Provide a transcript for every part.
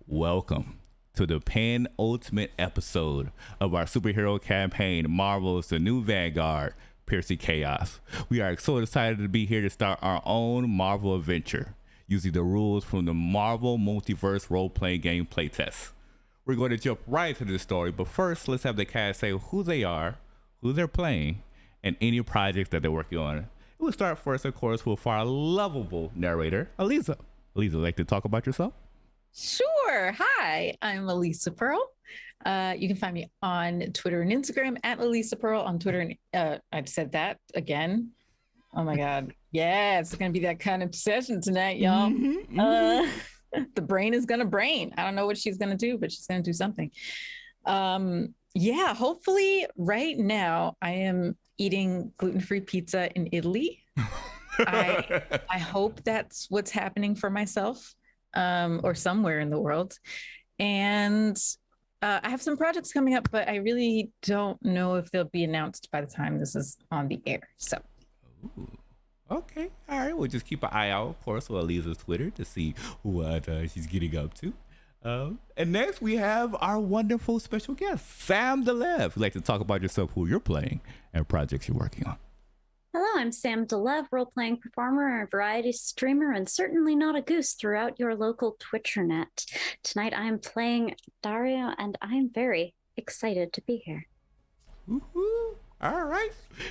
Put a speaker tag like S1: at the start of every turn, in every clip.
S1: Welcome to the penultimate episode of our superhero campaign, Marvel's The New Vanguard, Piercing Chaos. We are so excited to be here to start our own Marvel adventure using the rules from the Marvel Multiverse role-playing game playtest. We're going to jump right into the story, but first, let's have the cast say who they are, who they're playing, and any projects that they're working on. We'll start first, of course, with our lovable narrator, Aliza. Aliza, like to talk about yourself?
S2: Sure. Hi, I'm Elisa Pearl. You can find me on Twitter and Instagram at Elisa Pearl on Twitter. And I've said that again. Oh my God. Yeah, it's going to be that kind of session tonight, y'all. The brain is going to brain. I don't know what she's going to do, but she's going to do something. Yeah, hopefully right now I am eating gluten-free pizza in Italy. I hope that's what's happening for myself. Or somewhere in the world. And I have some projects coming up, but I really don't know if they'll be announced by the time this is on the air. So,
S1: ooh, okay. All right. We'll just keep an eye out, of course, on Lisa's Twitter to see what she's getting up to. And next, we have our wonderful special guest, Sam Delev. You'd like to talk about yourself, who you're playing, and projects you're working on.
S3: Hello, I'm Sam Delev, role-playing performer, a variety streamer, and certainly not a goose throughout your local Twitchernet. Tonight I am playing Dario, and I am very excited to be here.
S1: Woo-hoo. All right.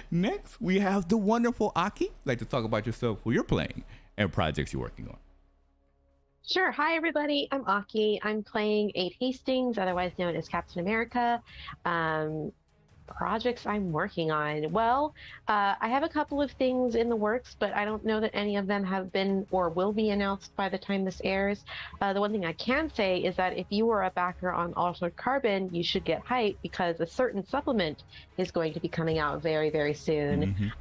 S1: Next, we have the wonderful Aki. Like to talk about yourself, who you're playing, and projects you're working on.
S4: Sure. Hi, everybody. I'm Aki. I'm playing Aid Hastings, otherwise known as Captain America. Projects I'm working on. Well, I have a couple of things in the works, but I don't know that any of them have been or will be announced by the time this airs. The one thing I can say is that if you are a backer on Altered Carbon, you should get hype because a certain supplement is going to be coming out very, very soon.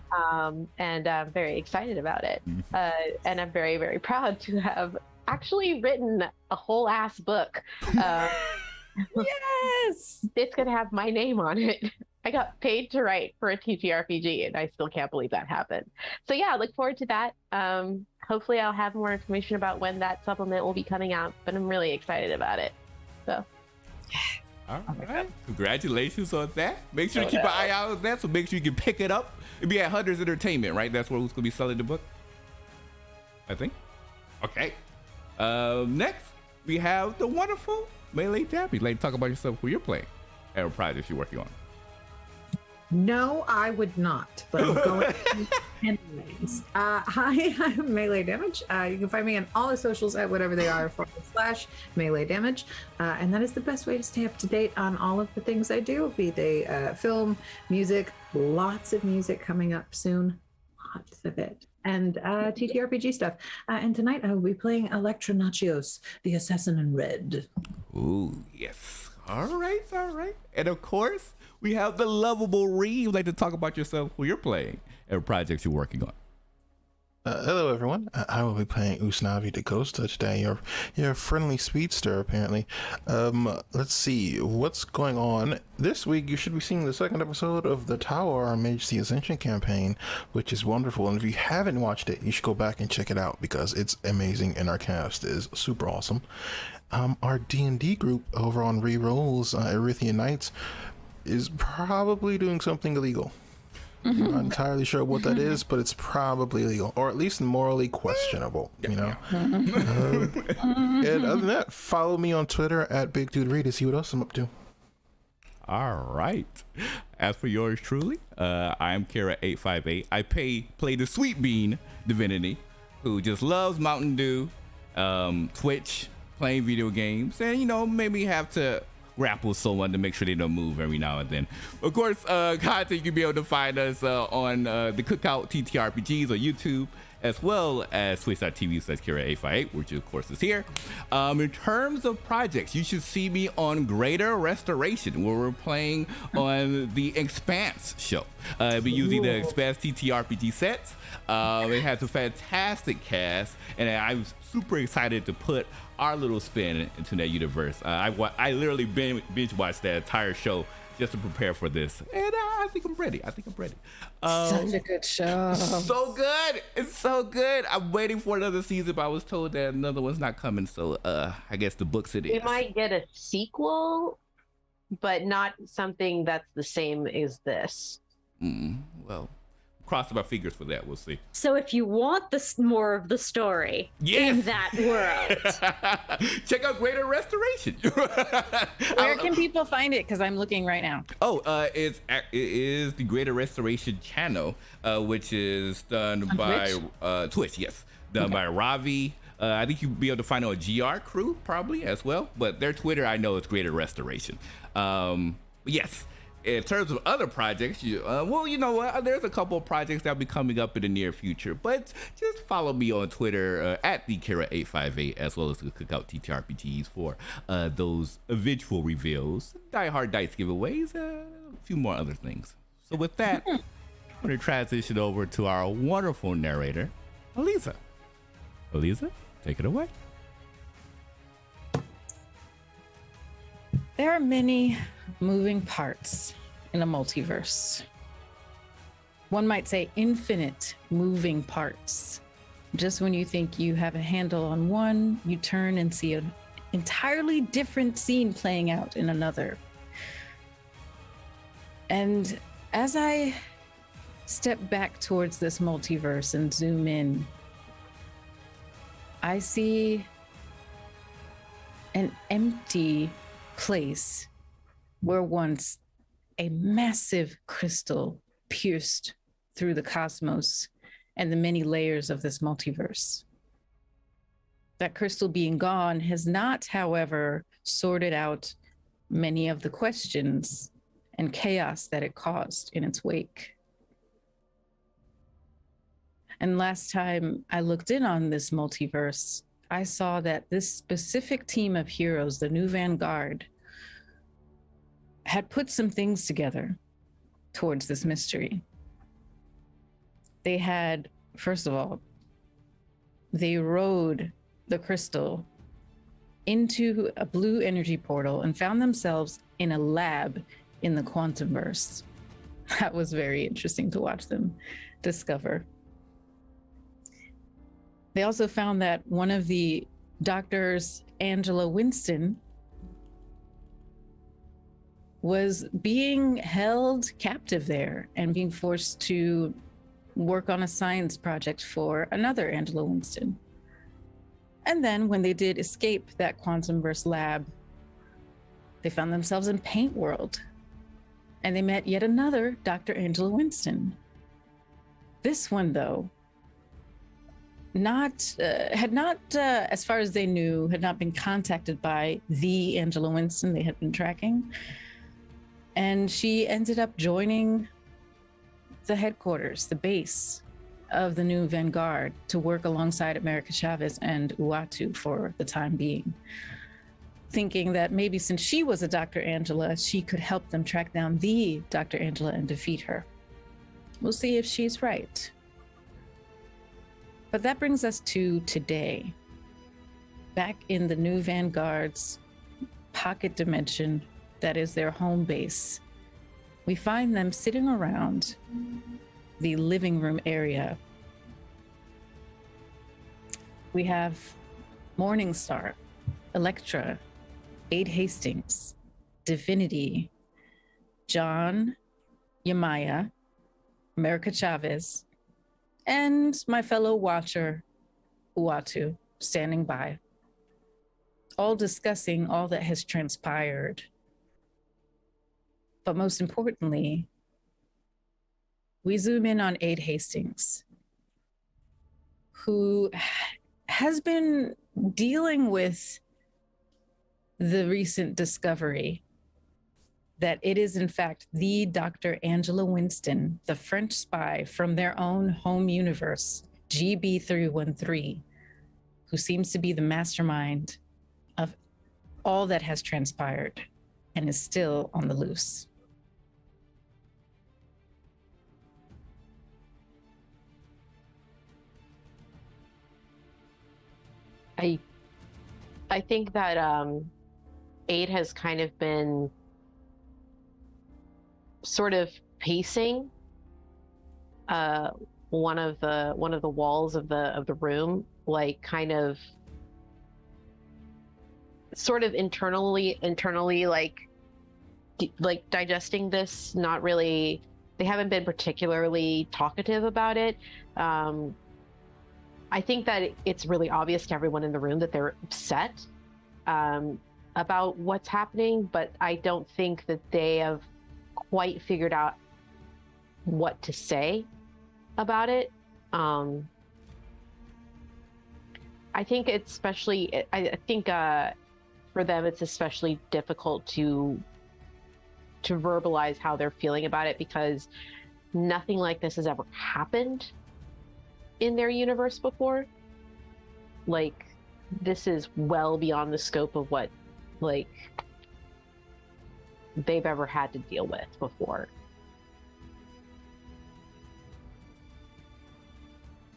S4: And I'm very excited about it. And I'm very, very proud to have actually written a whole ass book.
S2: yes!
S4: It's going to have my name on it. I got paid to write for a TTRPG, and I still can't believe that happened. So yeah, look forward to that. Hopefully I'll have more information about when that supplement will be coming out, but I'm really excited about it. So.
S1: All right. Congratulations on that. Make sure to keep an eye out on that, so make sure you can pick it up. It'll be at Hunter's Entertainment, right? That's where who's going to be selling the book, I think. Okay. Next, we have the wonderful Melee Dappy. Like to talk about yourself, who you're playing, and projects you're working on.
S5: No, I would not, but I'm going anyways. Hi, I'm Melee Damage. You can find me on all the socials at whatever they are / Melee Damage. And that is the best way to stay up to date on all of the things I do, be they film, music, lots of music coming up soon, lots of it. And TTRPG stuff. And tonight I will be playing Electra Nachios, the Assassin in Red.
S1: Ooh, yes. All right. And of course, we have the lovable Reed. Like to talk about yourself, who you're playing, and projects you're working on.
S6: Hello, everyone. I will be playing Usnavi the Ghost today. Your friendly speedster, apparently. Let's see what's going on this week. You should be seeing the second episode of the Tower, our Majesty Ascension campaign, which is wonderful. And if you haven't watched it, you should go back and check it out because it's amazing, and our cast is super awesome. Our D&D group over on Rerolls, Erythian Knights, is probably doing something illegal. I'm not entirely sure what that is, but it's probably illegal, or at least morally questionable, you know? And other than that, follow me on Twitter at Big Dude Reed to see what else I'm up to.
S1: All right. As for yours truly, I'm Kara858. I play the Sweet Bean Divinity, who just loves Mountain Dew, Twitch, playing video games, and, you know, maybe have to grapple with someone to make sure they don't move every now and then. Of course, content you can be able to find us on the Cookout TTRPGs on YouTube, as well as twitch.tv/Kira858, which of course is here. In terms of projects, you should see me on Greater Restoration, where we're playing on the Expanse show. We're using the Expanse TTRPG sets. It has a fantastic cast, and I'm super excited to put our little spin into that universe. I literally binge watched that entire show just to prepare for this, and I think I'm ready.
S2: Such a good show.
S1: So good. It's so good. I'm waiting for another season, but I was told that another one's not coming. So I guess the books it is.
S4: We might get a sequel, but not something that's the same as this.
S1: Well, crossing my fingers for that. We'll see.
S3: So if you want more of the story in that world,
S1: check out Greater Restoration.
S2: Where can people find it? Because I'm looking right now.
S1: Oh, it is the Greater Restoration channel, which is done
S2: On
S1: by Twitch. Yes, done by Ravi. I think you'll be able to find it on GR Crew probably as well, but their Twitter I know is Greater Restoration. Yes. In terms of other projects, well, you know what? There's a couple of projects that'll be coming up in the near future, but just follow me on Twitter at thekira858, as well as the Cookout TTRPGs for those eventual reveals, Die Hard Dice giveaways, a few more other things. So with that, I'm going to transition over to our wonderful narrator, Elisa. Elisa, take it away.
S2: There are many moving parts in a multiverse. One might say infinite moving parts. Just when you think you have a handle on one, you turn and see an entirely different scene playing out in another. And as I step back towards this multiverse and zoom in, I see an empty place where once a massive crystal pierced through the cosmos and the many layers of this multiverse. That crystal being gone has not, however, sorted out many of the questions and chaos that it caused in its wake. And last time I looked in on this multiverse, I saw that this specific team of heroes, the new Vanguard, had put some things together towards this mystery. They had, first of all, they rode the crystal into a blue energy portal and found themselves in a lab in the Quantumverse. That was very interesting to watch them discover. They also found that one of the doctors, Angela Winston, was being held captive there and being forced to work on a science project for another Angela Winston. And then when they did escape that Quantumverse lab, they found themselves in Paint World, and they met yet another Dr. Angela Winston. This one, though, had not, as far as they knew, had not been contacted by the Angela Winston they had been tracking. And she ended up joining the headquarters, the base of the new Vanguard, to work alongside America Chavez and Uatu for the time being, thinking that maybe since she was a Dr. Angela, she could help them track down the Dr. Angela and defeat her. We'll see if she's right. But that brings us to today. Back in the new Vanguard's pocket dimension, that is their home base, we find them sitting around the living room area. We have Morningstar, Elektra, Aid Hastings, Divinity, John, Yamaya, America Chavez, and my fellow watcher, Uatu, standing by, all discussing all that has transpired. But most importantly, we zoom in on Aid Hastings, who has been dealing with the recent discovery that it is in fact the Dr. Angela Winston, the French spy from their own home universe, GB313, who seems to be the mastermind of all that has transpired and is still on the loose.
S4: I think that Aid has kind of been sort of pacing one of the walls of the room, like kind of sort of internally like digesting this. Not really, they haven't been particularly talkative about it. I think that it's really obvious to everyone in the room that they're upset about what's happening, but I don't think that they have quite figured out what to say about it. I think it's especially, I think for them it's especially difficult to verbalize how they're feeling about it, because nothing like this has ever happened in their universe before. Like, this is well beyond the scope of what like they've ever had to deal with before.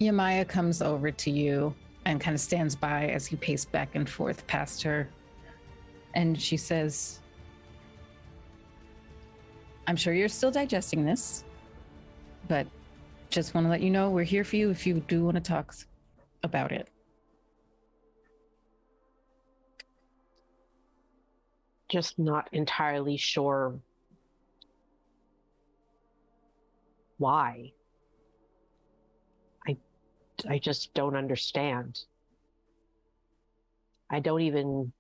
S2: Yamaya comes over to you and kind of stands by as you pace back and forth past her. And she says, I'm sure you're still digesting this, but just want to let you know we're here for you if you do want to talk about it.
S4: Just not entirely sure why. I just don't understand. I don't even...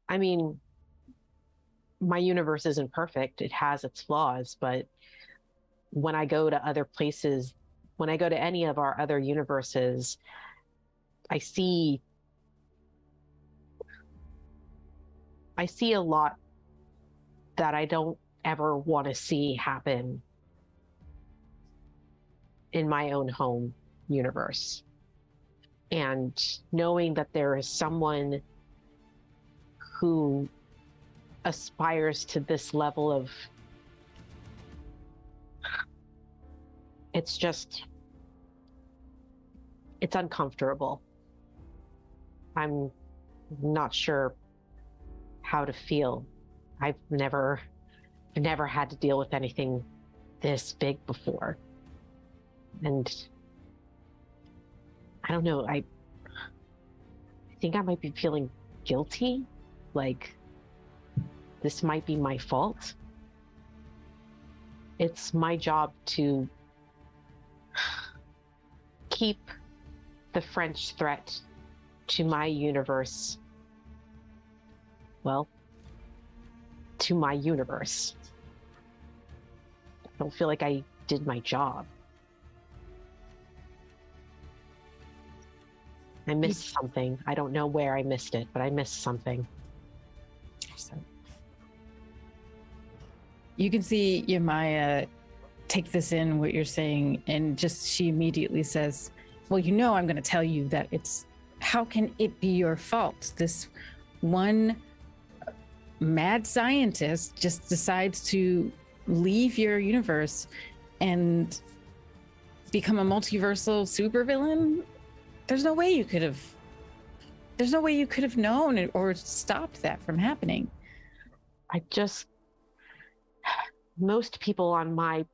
S4: I mean, my universe isn't perfect. It has its flaws, but when I go to other places, when I go to any of our other universes, I see a lot that I don't ever want to see happen in my own home universe. And knowing that there is someone who aspires to this level of... it's uncomfortable. I'm not sure how to feel. I've never had to deal with anything this big before. And I don't know, I think I might be feeling guilty, like this might be my fault. It's my job to keep the French threat to my universe, well, to my universe. I don't feel like I did my job. I missed something. I don't know where I missed it, but I missed something.
S2: You can see Yamaya take this in, what you're saying, and just she immediately says, well, you know, I'm going to tell you that it's... how can it be your fault? This one mad scientist just decides to leave your universe and become a multiversal supervillain. There's no way you could have known or stopped that from happening.
S4: Most people on my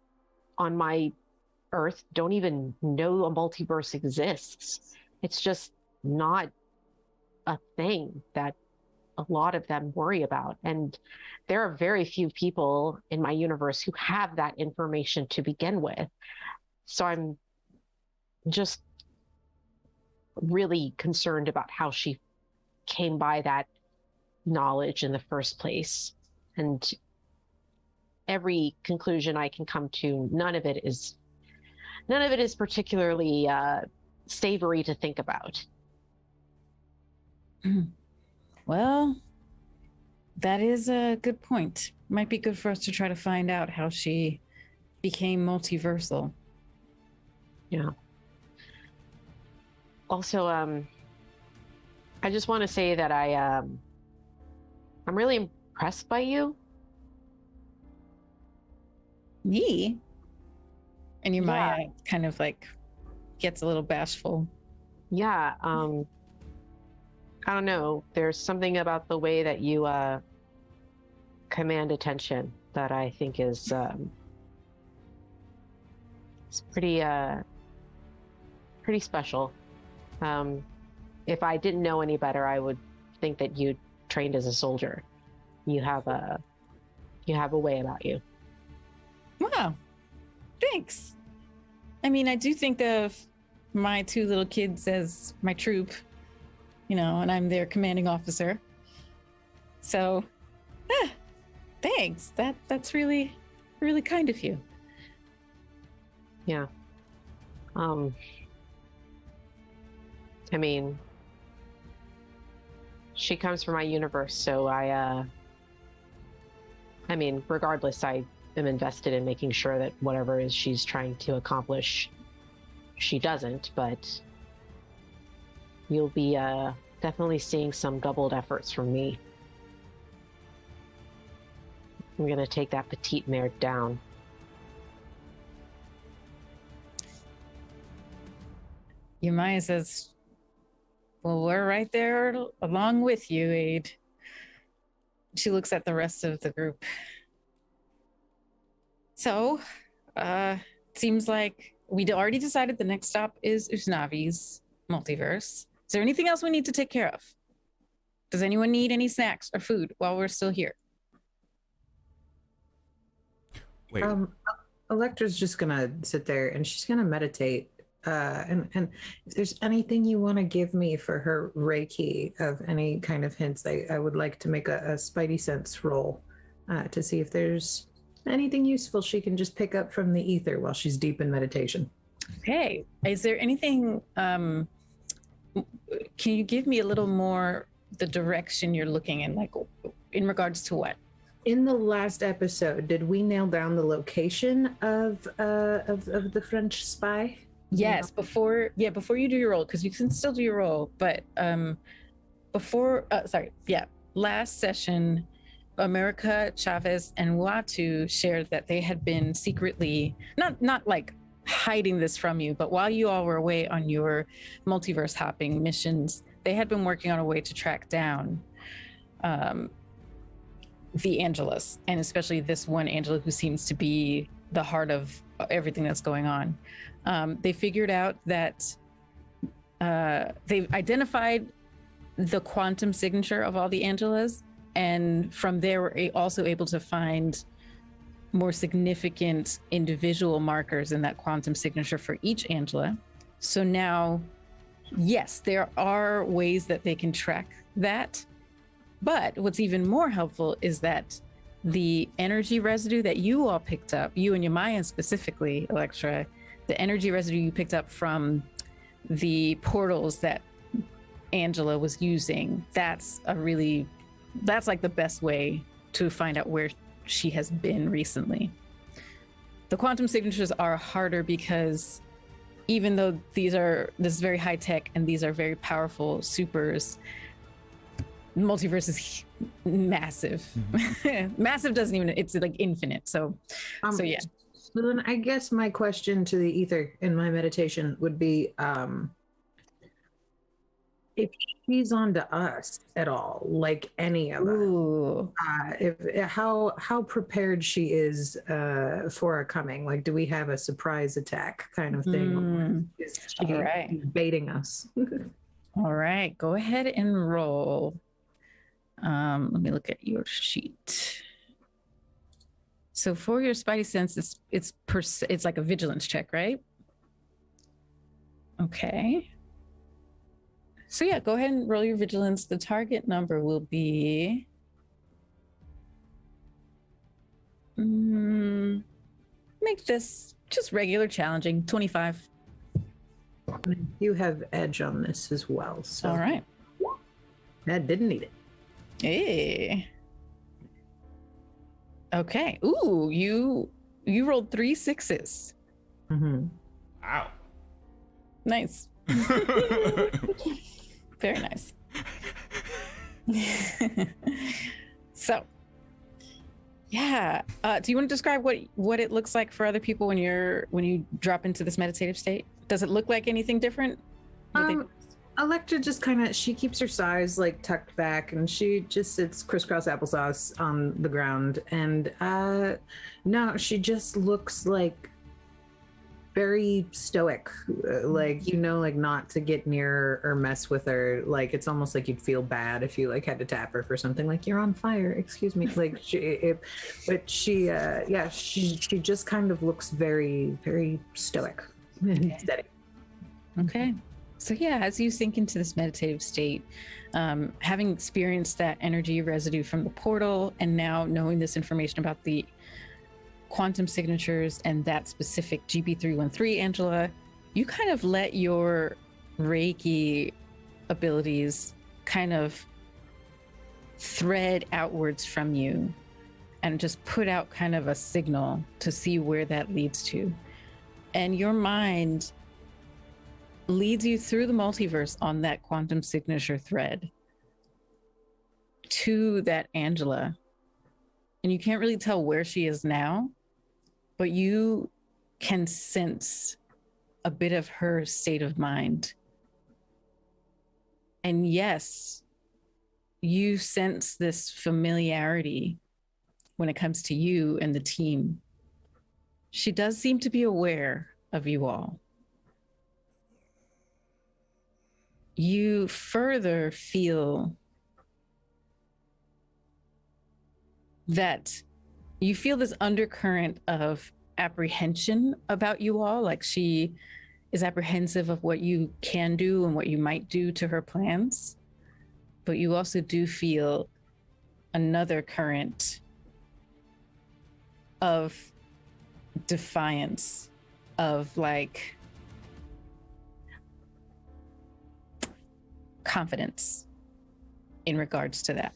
S4: Earth don't even know a multiverse exists. It's just not a thing that a lot of them worry about. And there are very few people in my universe who have that information to begin with. So I'm just really concerned about how she came by that knowledge in the first place. And every conclusion I can come to, none of it is particularly savory to think about.
S2: Well, that is a good point. Might be good for us to try to find out how she became multiversal.
S4: Yeah. Also, I just want to say that I'm really impressed by you.
S2: Me? And Yamaya kind of like gets a little bashful.
S4: Yeah. I don't know. There's something about the way that you command attention that I think is it's pretty special. If I didn't know any better, I would think that you trained as a soldier. You have a way about you.
S2: Wow. Thanks. I mean, I do think of my two little kids as my troop, and I'm their commanding officer. So, thanks. That's really, really kind of you.
S4: Yeah. I mean, she comes from my universe, so I mean, regardless, I am invested in making sure that whatever it is she's trying to accomplish, she doesn't, but you'll be definitely seeing some doubled efforts from me. I'm gonna take that petite mare down.
S2: Yamaya says, well, we're right there along with you, Aid. She looks at the rest of the group. So, seems like we'd already decided the next stop is Usnavi's multiverse. Is there anything else we need to take care of? Does anyone need any snacks or food while we're still here?
S1: Wait.
S5: Electra's just gonna sit there and she's gonna meditate. And if there's anything you want to give me for her Reiki of any kind of hints, I would like to make a Spidey Sense roll to see if there's anything useful she can just pick up from the ether while she's deep in meditation.
S2: Okay. Is there anything, can you give me a little more the direction you're looking in, like in regards to what?
S5: In the last episode, did we nail down the location of the French spy?
S2: Yes, before you do your roll, because you can still do your roll, but last session, America, Chavez, and Uatu shared that they had been secretly, not like hiding this from you, but while you all were away on your multiverse hopping missions, they had been working on a way to track down the Angelus, and especially this one Angela who seems to be the heart of everything that's going on. They figured out that they've identified the quantum signature of all the Angelas, and from there we're also able to find more significant individual markers in that quantum signature for each Angela. So now, yes, there are ways that they can track that, but what's even more helpful is that the energy residue that you all picked up, you and Yamaya specifically, Electra, the energy residue you picked up from the portals that Angela was using, that's like the best way to find out where she has been recently. The quantum signatures are harder because even though this is very high tech and these are very powerful supers, multiverse is massive. Mm-hmm. Massive doesn't even, it's like infinite. So yeah.
S5: So then I guess my question to the ether in my meditation would be, if she's onto us at all, like any of us, how prepared she is for our coming. Like, do we have a surprise attack kind of thing? Is she baiting us?
S2: All right, go ahead and roll. Let me look at your sheet. So for your Spidey sense, it's like a vigilance check, right? Okay. So yeah, go ahead and roll your vigilance. The target number will be make this just regular challenging, 25.
S5: You have edge on this as well. So
S2: all right.
S5: That didn't need it.
S2: Hey. Okay. Ooh, you rolled 3 6s.
S5: Mm-hmm.
S1: Wow.
S2: Nice. Very nice. So, yeah. Do you want to describe what it looks like for other people when you drop into this meditative state? Does it look like anything different?
S5: Electra just kind of, she keeps her size like tucked back and she just sits crisscross applesauce on the ground. And no, she just looks like very stoic, like, you know, like not to get near or mess with her. Like it's almost like you'd feel bad if you like had to tap her for something, like you're on fire, excuse me. Like but she she just kind of looks very, very stoic and steady.
S2: Okay. So yeah, as you sink into this meditative state, having experienced that energy residue from the portal and now knowing this information about the quantum signatures and that specific GP313, Angela, you kind of let your Reiki abilities kind of thread outwards from you and just put out kind of a signal to see where that leads to. And your mind leads you through the multiverse on that quantum signature thread to that Angela. And you can't really tell where she is now, but you can sense a bit of her state of mind. And yes, you sense this familiarity when it comes to you and the team. She does seem to be aware of you all. You further feel that you feel this undercurrent of apprehension about you all, like she is apprehensive of what you can do and what you might do to her plans. But you also do feel another current of defiance, of like confidence in regards to that.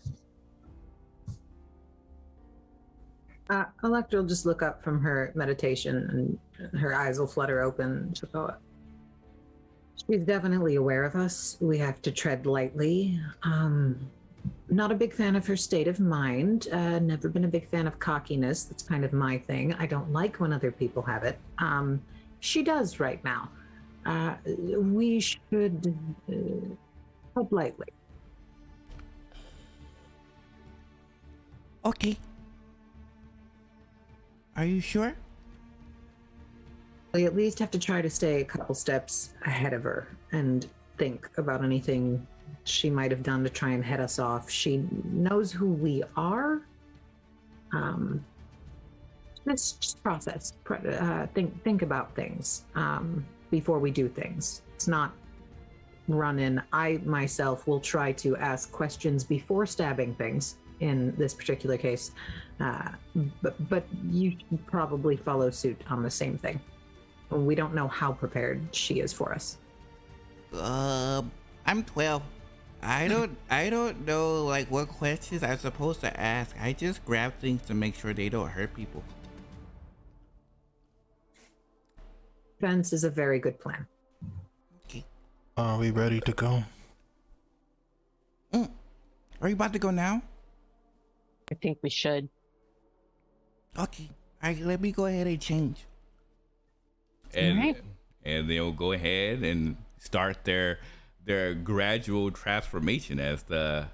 S5: Electra will just look up from her meditation and her eyes will flutter open. She'll go, she's definitely aware of us. We have to tread lightly. Not a big fan of her state of mind. Never been a big fan of cockiness. That's kind of my thing. I don't like when other people have it. She does right now. We should tread lightly.
S1: Okay. Are you sure?
S5: We at least have to try to stay a couple steps ahead of her and think about anything she might have done to try and head us off. She knows who we are. Let's just process, think about things before we do things. It's not run in. I myself will try to ask questions before stabbing things in this particular case, but you should probably follow suit on the same thing. We don't know how prepared she is for us.
S1: I'm 12. I don't know like what questions I'm supposed to ask. I just grab things to make sure they don't hurt people.
S5: Defense is a very good plan.
S1: Okay.
S6: Are we ready to go?
S1: Are you about to go now?
S4: I think we should.
S1: Okay. All right, let me go ahead and change. And they'll go ahead and start their gradual transformation as the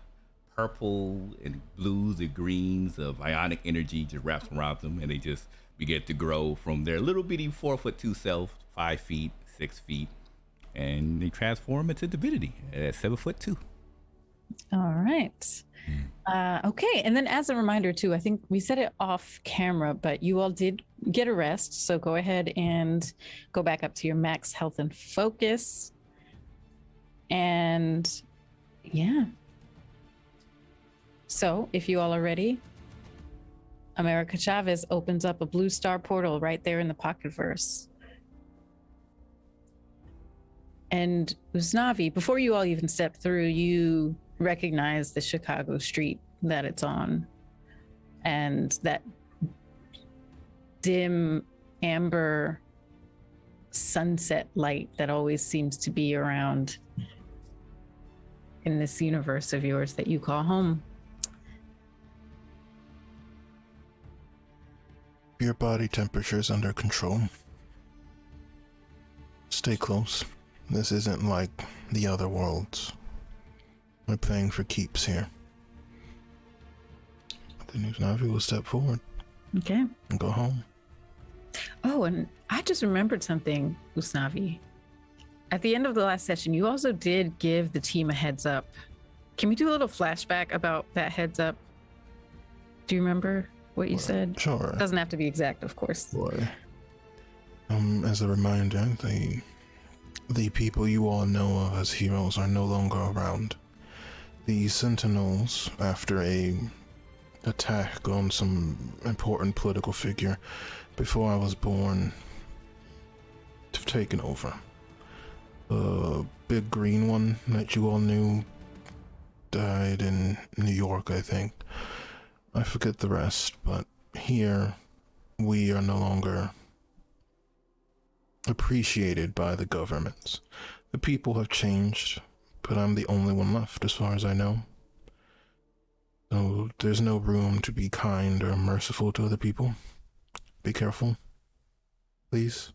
S1: purple and blues and greens of ionic energy just wraps around them, and they just begin to grow from their little bitty 4'2" self, 5 feet, 6 feet, and they transform into divinity at 7'2".
S2: All right. Okay. And then as a reminder too, I think we said it off camera, but you all did get a rest. So go ahead and go back up to your max health and focus. And yeah. So if you all are ready, America Chavez opens up a blue star portal right there in the Pocketverse. And Usnavi, before you all even step through, you recognize the Chicago street that it's on and that dim amber sunset light that always seems to be around in this universe of yours that you call home.
S6: Your body temperature is under control. Stay close. This isn't like the other worlds. We're playing for keeps here. The new Navi will step forward
S2: Okay.
S6: and go home.
S2: Oh, and I just remembered something, Usnavi. At the end of the last session, you also did give the team a heads up. Can we do a little flashback about that heads up? Do you remember what you said?
S6: Sure.
S2: It doesn't have to be exact, of course.
S6: Boy. As a reminder, the people you all know of as heroes are no longer around. The Sentinels, after a attack on some important political figure before I was born, have taken over. The big green one that you all knew died in New York, I think. I forget the rest, but here we are no longer appreciated by the governments. The people have changed, but I'm the only one left as far as I know. So there's no room to be kind or merciful to other people. Be careful, please.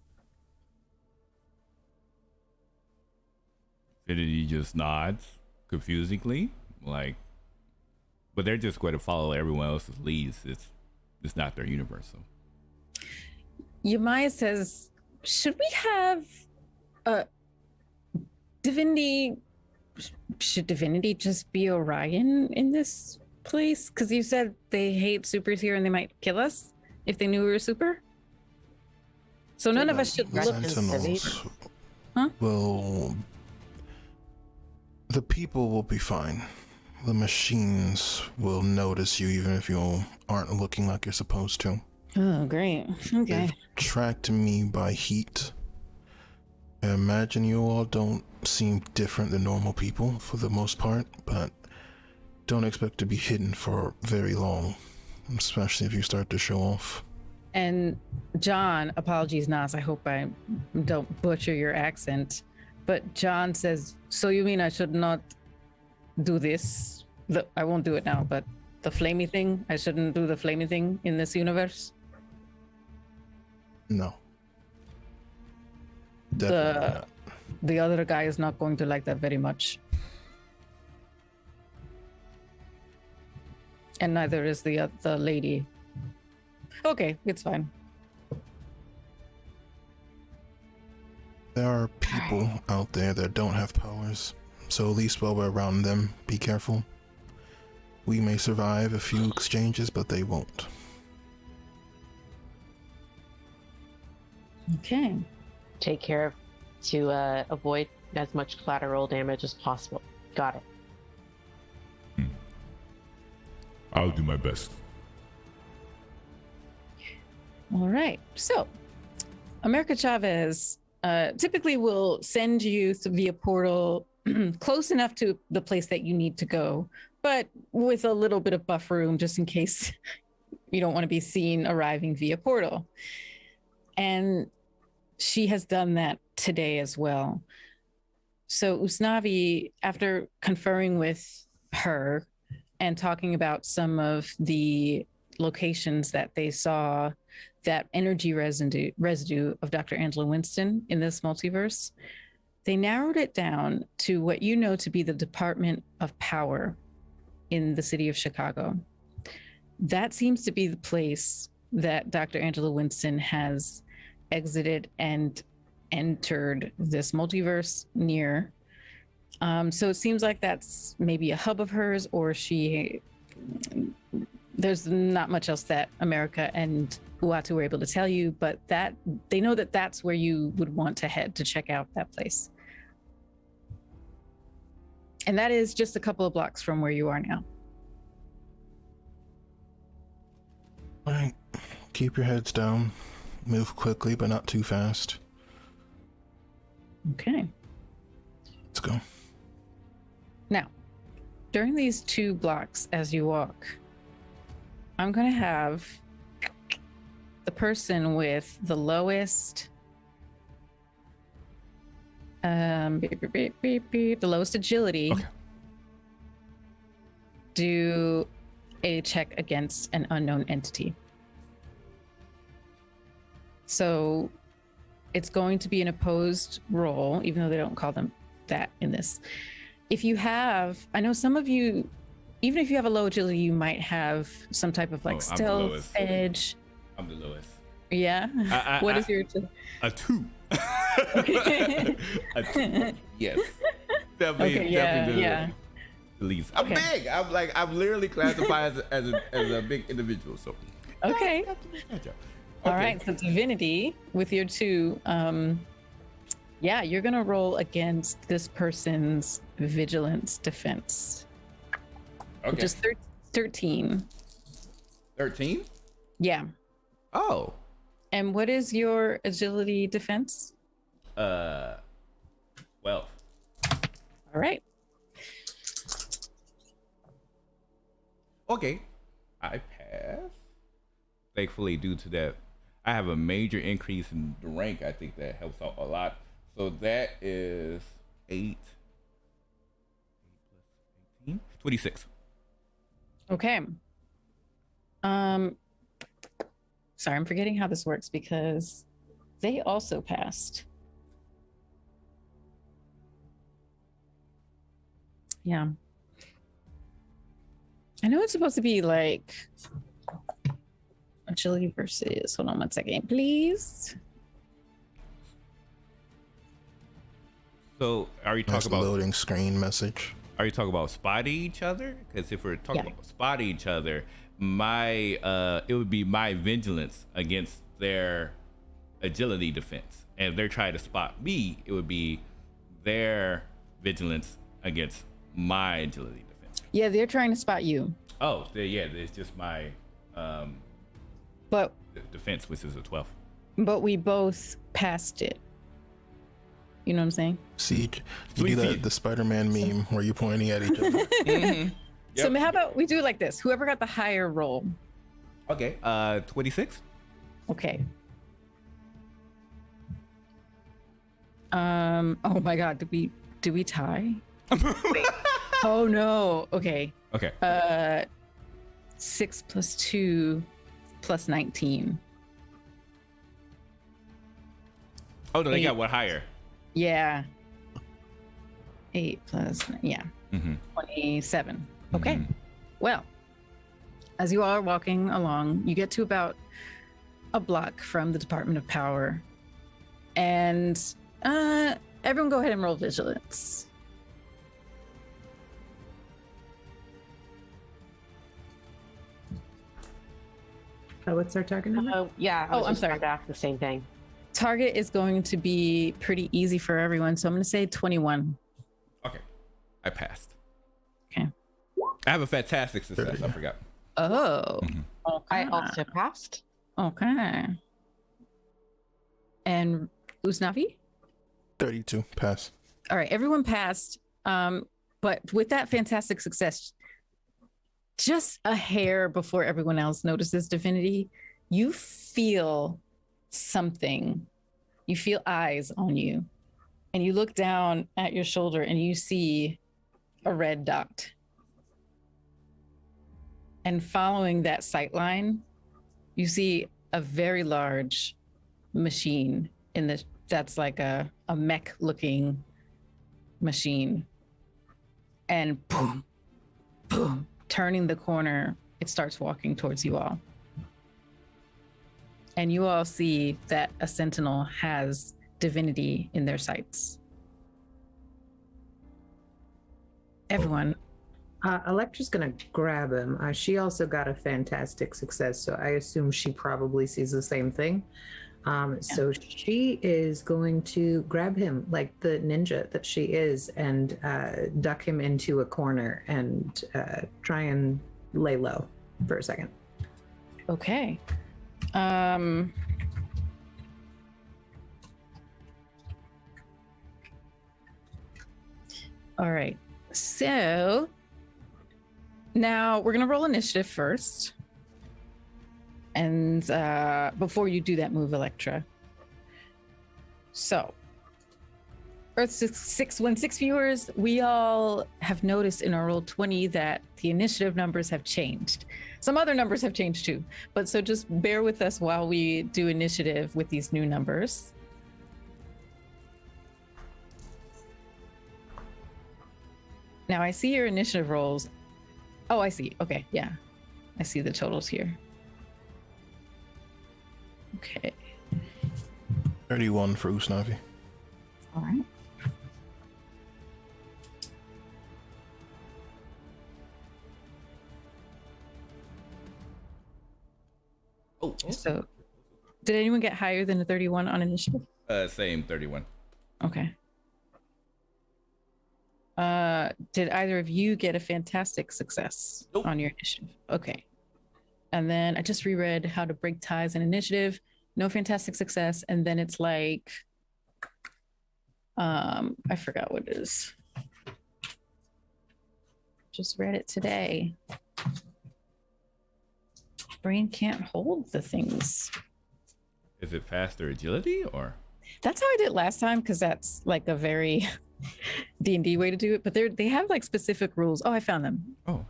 S1: Infinity just nods confusingly, like, but they're just going to follow everyone else's leads. It's not their universe. So.
S2: Yamaya says, should we have a divinity? Should divinity just be Orion in this place? Because you said they hate supers here and they might kill us if they knew we were super. So none of us should look.
S6: Sentinels
S2: Huh?
S6: will... The people will be fine. The machines will notice you even if you aren't looking like you're supposed to.
S2: Oh, great. Okay.
S6: They've tracked me by heat. I imagine you all don't seem different than normal people for the most part, but don't expect to be hidden for very long, especially if you start to show off.
S2: And John, apologies, Nas, I hope I don't butcher your accent, but John says, so you mean I should not do this? I won't do it now, but the flamey thing, I shouldn't do the flamey thing in this universe?
S6: No. Definitely not.
S2: The other guy is not going to like that very much. And neither is the lady. Okay, it's fine.
S6: There are people out there that don't have powers, so at least while we're around them, be careful. We may survive a few exchanges, but they won't.
S2: Okay.
S4: Take care to avoid as much collateral damage as possible. Got it.
S7: I'll do my best.
S2: All right. So, America Chavez typically will send you via portal close enough to the place that you need to go, but with a little bit of buffer room just in case you don't want to be seen arriving via portal. And she has done that today as well. So Usnavi, after conferring with her and talking about some of the locations that they saw that energy residue of Dr. Angela Winston in this multiverse, they narrowed it down to what you know to be the Department of Power in the city of Chicago. That seems to be the place that Dr. Angela Winston has exited and entered this multiverse near. So it seems like that's maybe a hub of hers, or there's not much else that America and Uatu were able to tell you, but that they know that that's where you would want to head to check out that place. And that is just a couple of blocks from where you are now.
S6: All right, keep your heads down. Move quickly, but not too fast.
S2: Okay.
S6: Let's go.
S2: Now, during these 2 blocks as you walk, I'm going to have the person with the lowest the lowest agility do a check against an unknown entity. So it's going to be an opposed roll, even though they don't call them that in this. If you have, I know some of you, even if you have a low agility, you might have some type of like
S1: I'm the
S2: stealth
S1: lowest.
S2: edge.
S1: I'm the lowest.
S2: Yeah. What is your
S1: a 2?
S2: Okay.
S1: A 2. Yes. Definitely.
S2: Okay,
S1: definitely
S2: yeah.
S1: the least. I'm
S2: Okay.
S1: big. I'm literally classified as a big individual. So.
S2: Okay.
S1: Gotcha.
S2: All right. So divinity with your 2. Yeah, you're gonna roll against this person's vigilance defense,
S1: Okay.
S2: which is 13.
S1: 13.
S2: Yeah.
S1: Oh.
S2: And what is your agility defense?
S1: 12.
S2: All right.
S1: Okay. I pass. Thankfully, due to that, I have a major increase in the rank. I think that helps out a lot. So that is 8 plus 18, 26.
S2: Okay. Sorry, I'm forgetting how this works because they also passed. Yeah. I know it's supposed to be like agility versus, hold on one second, please.
S1: So are you
S6: Nice
S1: talking about
S6: loading screen message.
S1: Are you talking about spotting each other? Because if we're talking
S2: Yeah.
S1: about spotting each other, my it would be my vigilance against their agility defense. And if they're trying to spot me, it would be their vigilance against my agility defense.
S2: Yeah, they're trying to spot you,
S1: Oh, yeah, it's just my
S2: but
S1: defense, which is a 12.
S2: we both passed it. You know what I'm saying?
S6: Siege. You
S1: Sweet
S6: do
S1: siege.
S6: the Spider-Man meme where you're pointing at each other.
S1: Yep.
S2: So how about we do it like this? Whoever got the higher roll.
S1: Okay, 26.
S2: Okay. Oh my God, did we tie? Oh no. Okay.
S1: Okay.
S2: 6 plus 2 plus 19.
S1: Oh no, they got
S2: 8.
S1: one higher.
S2: Yeah. 8 plus, yeah,
S1: Mm-hmm.
S2: 27. Okay. Well, as you all are walking along, you get to about a block from the Department of Power. And everyone go ahead and roll vigilance.
S5: What's our target number?
S4: Oh, yeah. I
S2: Oh,
S4: was
S2: I'm
S4: just
S2: sorry.
S4: about to ask the same thing.
S2: Target is going to be pretty easy for everyone. So I'm going to say 21.
S1: Okay. I passed.
S2: Okay.
S1: I have a fantastic success. I forgot.
S2: Oh. Okay.
S4: I also passed.
S2: Okay. And Usnavi?
S6: 32. Pass.
S2: All right, everyone passed. But with that fantastic success, just a hair before everyone else notices divinity, you feel something. You feel eyes on you. And you look down at your shoulder and you see a red dot. And following that sight line, you see a very large machine that's like a mech looking machine. And boom, boom, turning the corner, it starts walking towards you all. And you all see that a sentinel has divinity in their sights. Everyone.
S5: Electra's gonna grab him. She also got a fantastic success, so I assume she probably sees the same thing. So she is going to grab him like the ninja that she is and duck him into a corner and try and lay low for a second.
S2: Okay. All right. So now we're going to roll initiative first. And before you do that move, Electra. So, Earth 616 viewers, we all have noticed in our roll 20 that the initiative numbers have changed. Some other numbers have changed too, but so just bear with us while we do initiative with these new numbers. Now I see your initiative rolls. Oh, I see. Okay, yeah. I see the totals here. Okay.
S6: 31 for Usnavi.
S2: All right.
S1: Oh,
S2: So, did anyone get higher than a 31 on initiative?
S1: same 31.
S2: Okay. Did either of you get a fantastic success
S1: Nope.
S2: on your initiative? Okay. And then I just reread how to break ties in initiative. No fantastic success. And then it's like, I forgot what it is. Just read it today. Brain can't hold the things.
S1: Is it faster agility or?
S2: That's how I did it last time, because that's like a very D&D way to do it. But they have like specific rules. Oh, I found them.
S1: Oh.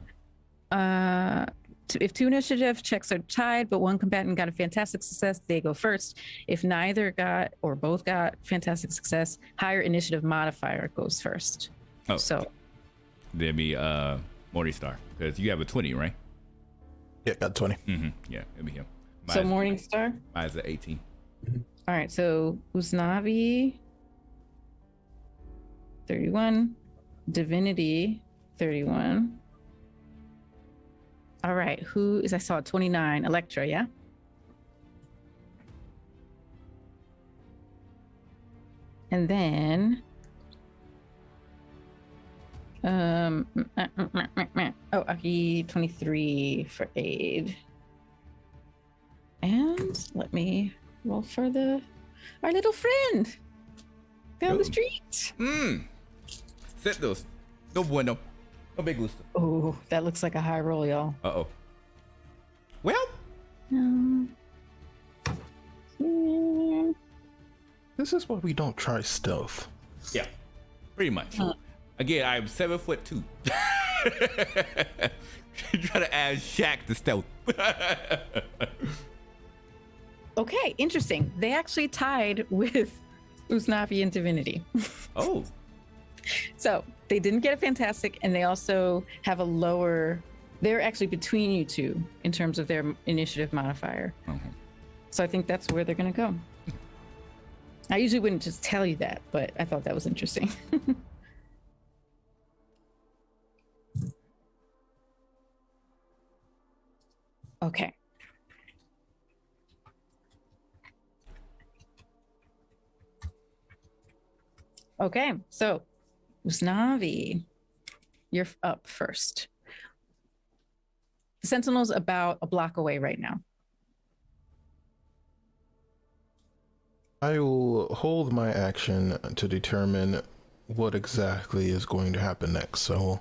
S2: If two initiative checks are tied, but one combatant got a fantastic success, they go first. If neither got or both got fantastic success, higher initiative modifier goes first.
S1: Oh.
S2: So
S1: There'd be Morningstar, because you have a 20, right?
S6: Yeah, got 20.
S1: Mm-hmm. Yeah, it'd be him.
S2: so Morningstar.
S1: Mine's at 18.
S2: All right, so Usnavi 31, Divinity 31. All right, who is I saw 29, Electra, yeah? And then Aki 23 for aid. And let me roll for our little friend down the street.
S1: Set those. No bueno. No big gusto.
S2: Oh, that looks like a high roll, y'all.
S1: Uh-oh. Well,
S6: This is why we don't try stealth.
S1: yeah, pretty much. Again, I'm 7'2". Try to add Shaq to stealth.
S2: Okay, interesting. They actually tied with Usnavi and Divinity.
S1: Oh.
S2: So they didn't get a fantastic, and they also have a lower. They're actually between you two in terms of their initiative modifier. So I think that's where they're going to go. I usually wouldn't just tell you that, but I thought that was interesting. Okay. Okay, so Usnavi, you're up first. The Sentinel's about a block away right now.
S6: I will hold my action to determine what exactly is going to happen next, so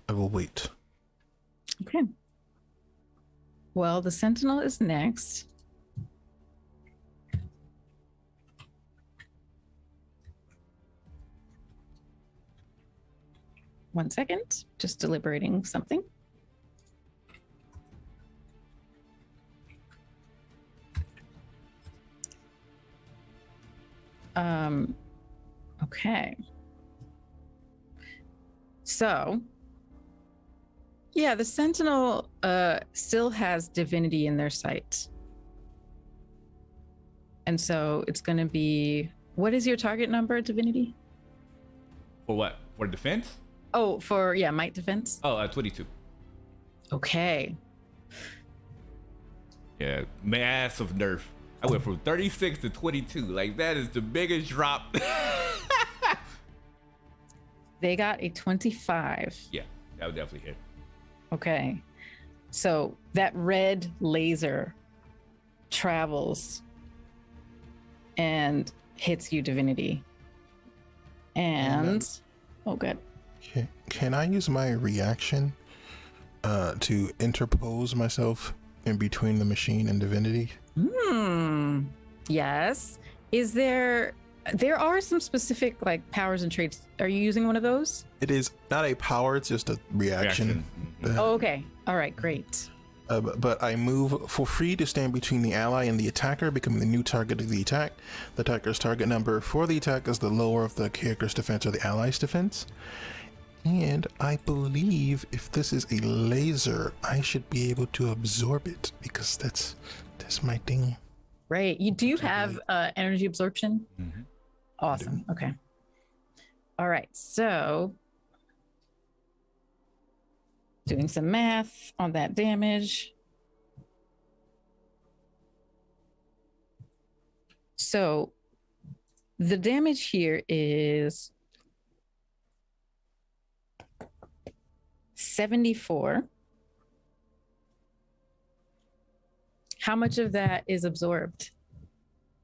S6: I will wait.
S2: Okay. Well, the Sentinel is next. One second, just deliberating something. Okay. So, yeah, the Sentinel still has Divinity in their sight. And so it's going to be, what is your target number, Divinity?
S1: For what? For defense?
S2: Oh, yeah, might defense.
S1: Oh, 22.
S2: Okay.
S1: Yeah, massive nerf. I went from 36 to 22. Like, that is the biggest drop.
S2: They got a 25.
S1: Yeah, that would definitely hit.
S2: Okay. So that red laser travels and hits you, Divinity. And, oh, good.
S6: Can I use my reaction to interpose myself in between the machine and Divinity?
S2: Yes. There are some specific like powers and traits. Are you using one of those?
S6: It is not a power, it's just a reaction.
S2: Oh, okay. All right, great.
S6: But I move for free to stand between the ally and the attacker, becoming the new target of the attack. The attacker's target number for the attack is the lower of the character's defense or the ally's defense. And I believe if this is a laser, I should be able to absorb it because that's my thing.
S2: Right. Do you have energy absorption?
S1: Mm-hmm.
S2: Awesome. Okay. All right. So doing some math on that damage. So the damage here is 74. How much of that is absorbed?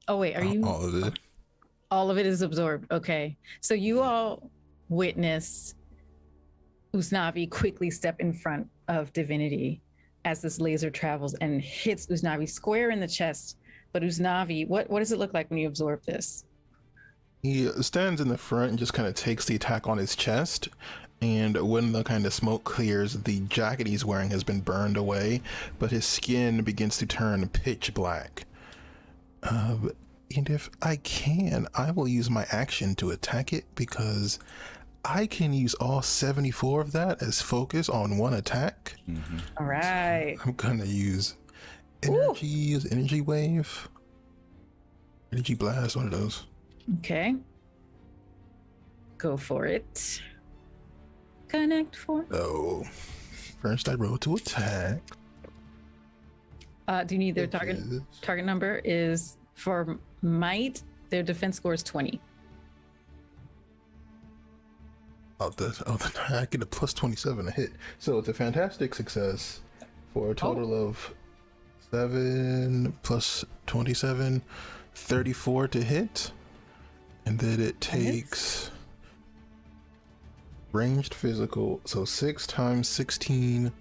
S2: Oh, wait, are you?
S6: All of it.
S2: All of it is absorbed. Okay. So you all witness Usnavi quickly step in front of Divinity as this laser travels and hits Usnavi square in the chest. But Usnavi, what does it look like when you absorb this?
S6: He stands in the front and just kind of takes the attack on his chest. And when the kind of smoke clears, the jacket he's wearing has been burned away, but his skin begins to turn pitch black. And if I can, I will use my action to attack it because I can use all 74 of that as focus on one attack.
S1: Mm-hmm.
S2: All right.
S6: I'm gonna use energy wave, energy blast, one of those.
S2: Okay. Go for it. Connect for.
S6: So first I roll to attack.
S2: Do you need their target number? Is for might, their defense score is 20.
S6: I get a plus 27 to hit. So it's a fantastic success for a total of 7 plus 27, 34 to hit. And then it takes ranged physical. So 6 times 16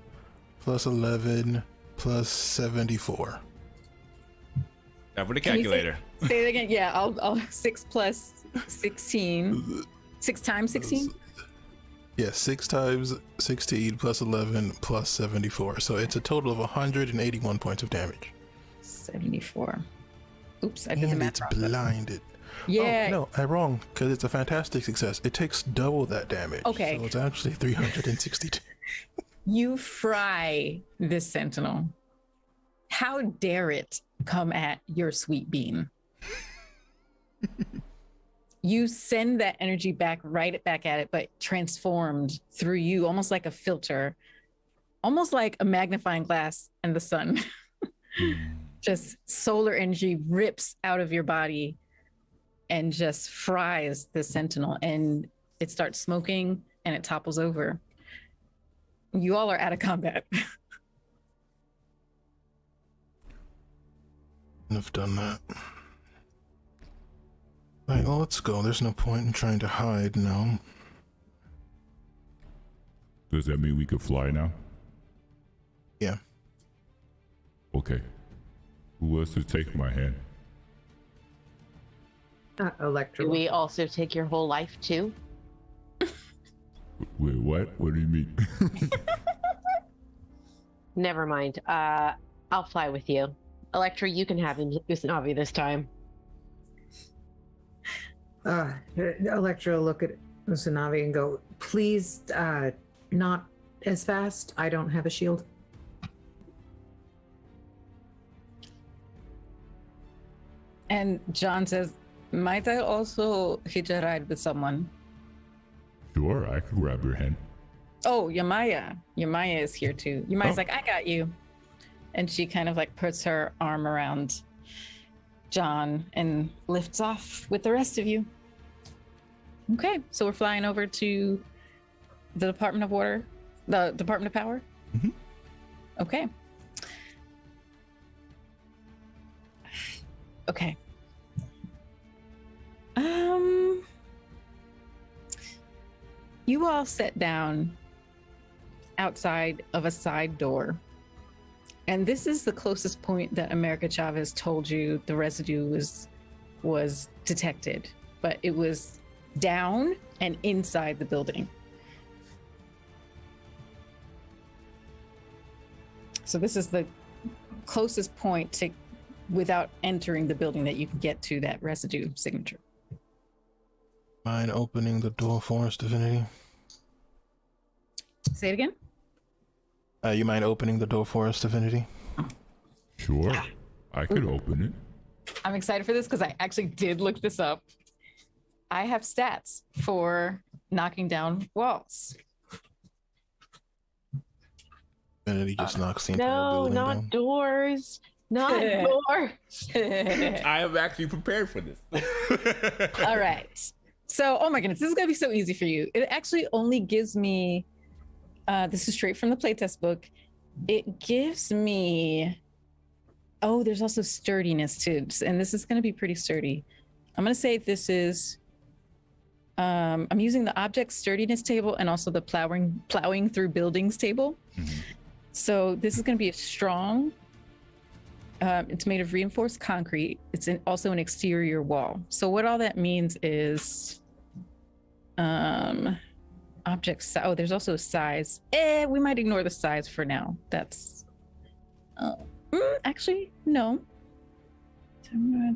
S6: plus 11 plus 74.
S1: Now for the calculator.
S2: Say it again. Yeah, I'll 6 plus 16. 6 times 16?
S6: Yeah, 6 times 16 plus 11 plus 74. So it's a total of 181 points of damage.
S2: 74. Oops, I did the
S6: And
S2: math
S6: it's
S2: wrong.
S6: blinded.
S2: Yeah.
S6: Oh, no, I'm wrong, because it's a fantastic success. It takes double that damage.
S2: Okay.
S6: So it's actually 362.
S2: You fry this sentinel. How dare it come at your sweet bean? You send that energy back at it, but transformed through you, almost like a filter, almost like a magnifying glass and the sun. Just solar energy rips out of your body and just fries the sentinel, and it starts smoking and it topples over. You all are out of combat.
S6: I've done that. Right, well, let's go. There's no point in trying to hide now.
S7: Does that mean we could fly now?
S6: Yeah.
S7: Okay. Who wants to take my hand?
S5: Electra.
S4: Do we also take your whole life too?
S7: Wait, what? What do you mean?
S4: Never mind. I'll fly with you. Electra, you can have Usnavi this time.
S5: Electra will look at Usanavi and go, please, not as fast. I don't have a shield.
S2: And John says, might I also hitch a ride with someone?
S7: Sure, I can grab your hand.
S2: Oh, Yamaya. Yamaya is here too. Yamaya's like, I got you. And she kind of like puts her arm around John and lifts off with the rest of you. Okay, so we're flying over to the Department of Water, the Department of Power.
S6: Mm-hmm.
S2: Okay. Okay. You all sat down outside of a side door. And this is the closest point that America Chavez told you the residue was detected, but it was down and inside the building. So this is the closest point to, without entering the building, that you can get to that residue signature.
S6: Mind opening the door for us, Divinity?
S2: Say it again.
S6: You mind opening the door for us, Divinity?
S7: Sure. I could open it.
S2: I'm excited for this because I actually did look this up. I have stats for knocking down walls.
S6: Divinity just knocks the entire
S4: No,
S6: building
S4: not
S6: down.
S4: doors. Not doors.
S1: I am actually prepared for this.
S2: All right. So, oh my goodness, this is going to be so easy for you. It actually only gives me, this is straight from the playtest book. It gives me, oh, there's also sturdiness too. And this is going to be pretty sturdy. I'm going to say this is, I'm using the object sturdiness table and also the plowing through buildings table.
S1: Mhm.
S2: So this is going to be a strong, it's made of reinforced concrete. It's also an exterior wall. So what all that means is object size. Oh, there's also a size. We might ignore the size for now. That's actually no.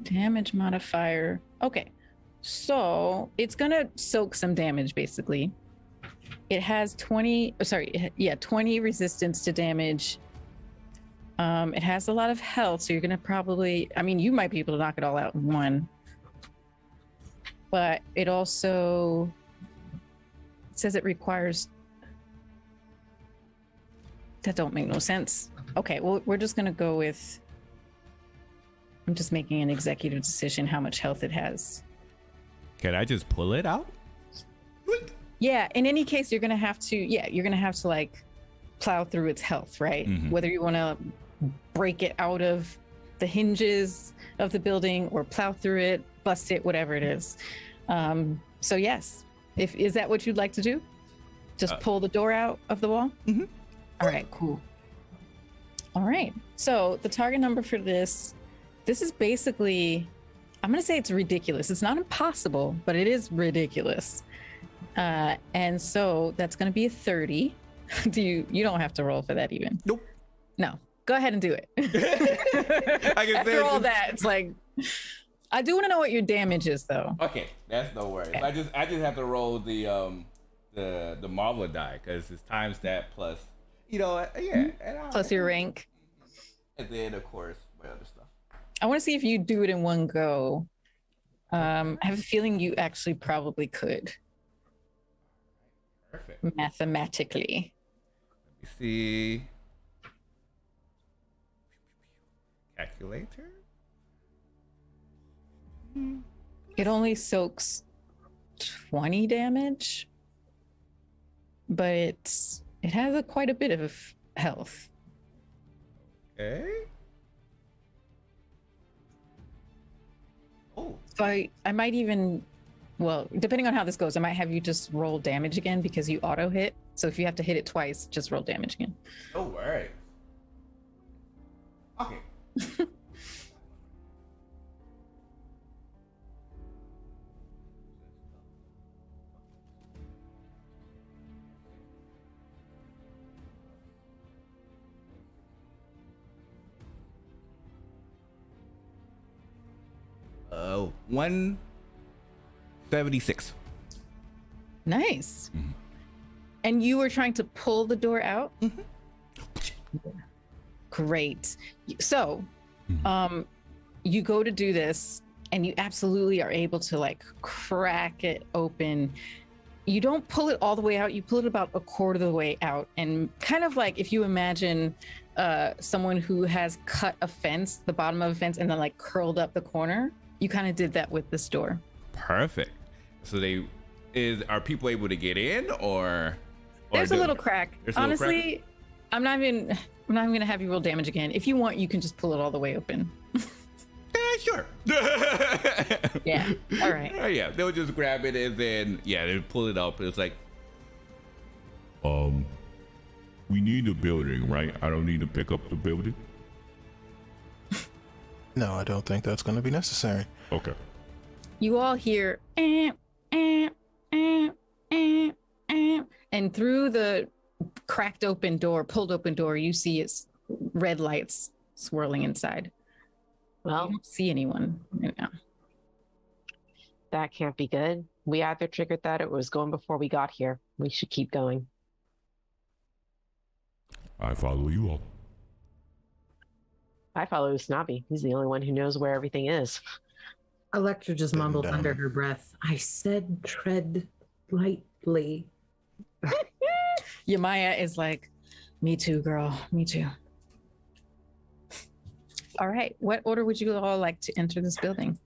S2: Damage modifier. Okay. So it's gonna soak some damage basically. It has 20 resistance to damage. It has a lot of health, so you're gonna probably, I mean, you might be able to knock it all out in one. But it also says it requires, that don't make no sense. Okay, well, we're just gonna go with, I'm just making an executive decision how much health it has.
S1: Can I just pull it out?
S2: Yeah, in any case, you're gonna have to like plow through its health, right?
S1: Mhm.
S2: Whether you want to break it out of the hinges of the building or plow through it, bust it, whatever it is. So yes, is that what you'd like to do? Just pull the door out of the wall?
S1: Mhm.
S2: All right, cool. All right, so the target number for this is basically, I'm gonna say it's ridiculous. It's not impossible, but it is ridiculous. And so that's gonna be a 30. You don't have to roll for that even.
S1: Nope.
S2: No, go ahead and do it.
S1: I can
S2: After all that, it's like, I do want to know what your damage is though.
S1: Okay, that's no worries. I just have to roll the Marvel die because it's times that plus, yeah. And
S2: Plus your rank.
S1: and then of course my other stuff.
S2: I want to see if you do it in one go. I have a feeling you actually probably could
S1: Perfect.
S2: mathematically.
S1: Let me see. Calculator.
S2: It only soaks 20 damage, but it has quite a bit of health.
S1: Okay. Oh.
S2: So I might even, well, depending on how this goes, I might have you just roll damage again because you auto hit. So if you have to hit it twice, just roll damage again.
S1: No worries. Okay. Oh, 176.
S2: Nice.
S1: Mhm.
S2: And you were trying to pull the door out?
S1: Mhm.
S2: Great. So,
S1: Mhm.
S2: you go to do this and you absolutely are able to like crack it open. You don't pull it all the way out, you pull it about a quarter of the way out. And kind of like if you imagine someone who has cut a fence, the bottom of a fence, and then like curled up the corner, you kind of did that with this door.
S1: Perfect. So are people able to get in or
S2: There's a little crack.
S1: There's a little crack?
S2: Honestly, I'm not even gonna have you roll damage again. If you want, you can just pull it all the way open.
S1: Sure.
S2: Yeah. All right.
S1: Yeah, they'll just grab it and then they'll pull it up. It's like,
S7: We need a building, right? I don't need to pick up the building.
S6: No, I don't think that's going to be necessary.
S7: Okay.
S2: You all hear and through the cracked open door, pulled open door, you see it's red lights swirling inside. You
S4: Well,
S2: don't see anyone right now.
S4: that can't be good. We either triggered that or it was going before we got here. We should keep going.
S7: I follow you all.
S4: I follow Snobby. He's the only one who knows where everything is.
S5: Electra just
S6: Sitting
S5: mumbled
S6: down.
S5: under her breath, I said tread lightly.
S2: Yamaya is like, me too, girl. Me too. All right. What order would you all like to enter this building?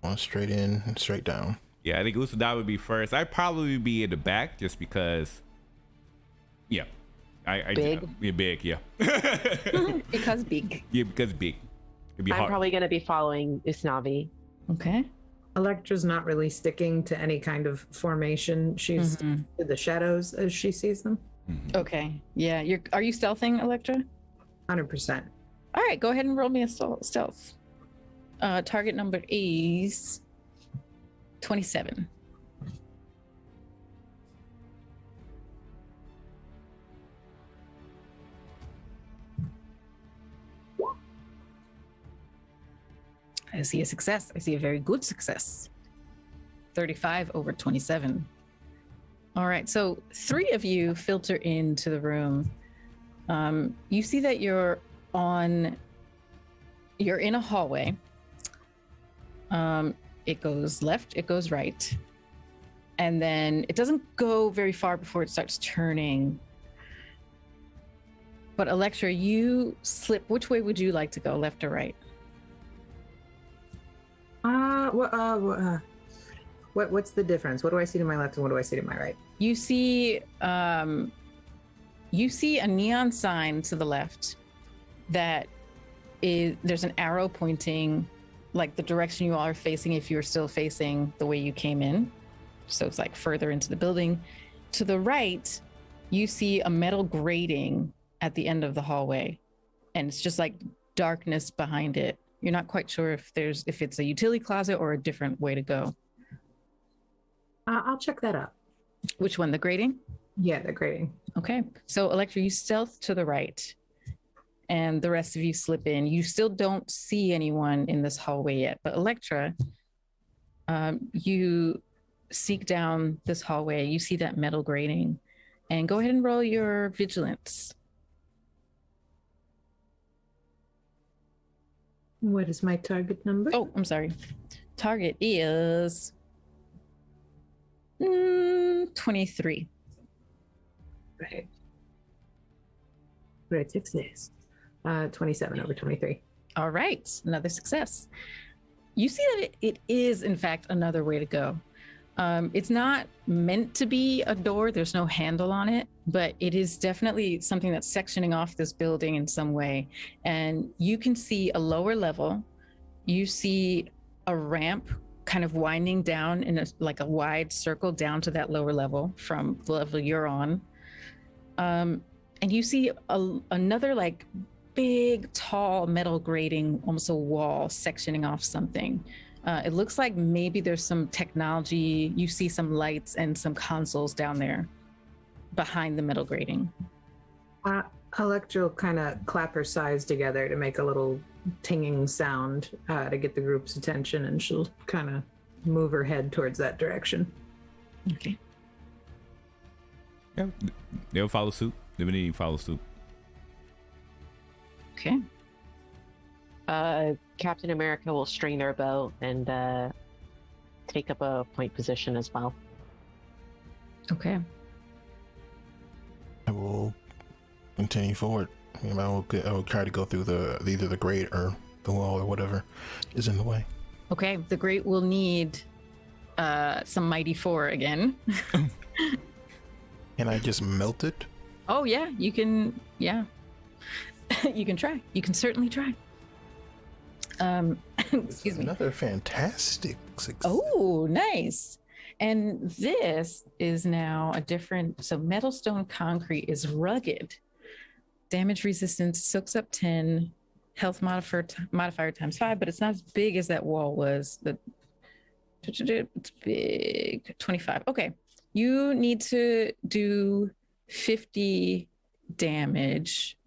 S6: One straight in and straight down.
S1: Yeah, I think Usadai would be first. I'd probably be in the back just because. Yeah, I
S4: Big?
S1: Yeah, big. Yeah.
S2: Because big.
S1: Yeah, because big. It'd be
S4: I'm
S1: hard.
S4: probably going to be following Usnavi.
S2: Okay.
S5: Electra's not really sticking to any kind of formation. She's
S2: Mhm.
S5: to the shadows as she sees them.
S1: Mhm.
S2: Okay. Yeah. Are you stealthing, Electra?
S5: 100%.
S2: All right. Go ahead and roll me a stealth. Target number is 27. I see a success. I see a very good success. 35 over 27. All right. So 3 of you filter into the room. You see that you're in a hallway. It goes left, it goes right. And then it doesn't go very far before it starts turning. But Electra, you slip. Which way would you like to go, left or right?
S5: What's the difference? What do I see to my left and what do I see to my right?
S2: You see a neon sign to the left that there's an arrow pointing like the direction you all are facing if you're still facing the way you came in. So it's like further into the building. To the right, you see a metal grating at the end of the hallway, and it's just like darkness behind it. You're not quite sure if it's a utility closet or a different way to go.
S5: I'll check that out.
S2: Which one, the grating?
S5: Yeah, the grading.
S2: Okay. So Electra, you stealth to the right, and the rest of you slip in. You still don't see anyone in this hallway yet, but Electra, you seek down this hallway. You see that metal grating, and go ahead and roll your vigilance.
S5: What is my target number?
S2: Oh, I'm sorry. Target is 23.
S5: Right. Great success. 27 over 23.
S2: All right, another success. You see that it is, in fact, another way to go. It's not meant to be a door. There's no handle on it, but it is definitely something that's sectioning off this building in some way. And you can see a lower level. You see a ramp kind of winding down in a wide circle down to that lower level from the level you're on. And you see another like big, tall metal grating, almost a wall sectioning off something. It looks like maybe there's some technology. You see some lights and some consoles down there behind the metal grating.
S5: Electra will kind of clap her sides together to make a little tinging sound to get the group's attention, and she'll kind of move her head towards that direction.
S2: Okay.
S1: Yeah, they'll follow suit. Divinity follow suit.
S2: Okay.
S4: Captain America will string their bow and take up a point position as well.
S2: Okay.
S6: I will continue forward. I will try to go through either the grate or the wall or whatever is in the way.
S2: Okay. The grate will need some Mighty 4 again.
S6: Can I just melt it?
S2: Oh, yeah. You can. Yeah. You can try. You can certainly try. Excuse me.
S6: Another fantastic success.
S2: Oh, nice. And this is now a different. So metal, stone, concrete is rugged. Damage resistance soaks up 10. Health modifier times 5, but it's not as big as that wall was. It's big. 25. Okay. You need to do 50 damage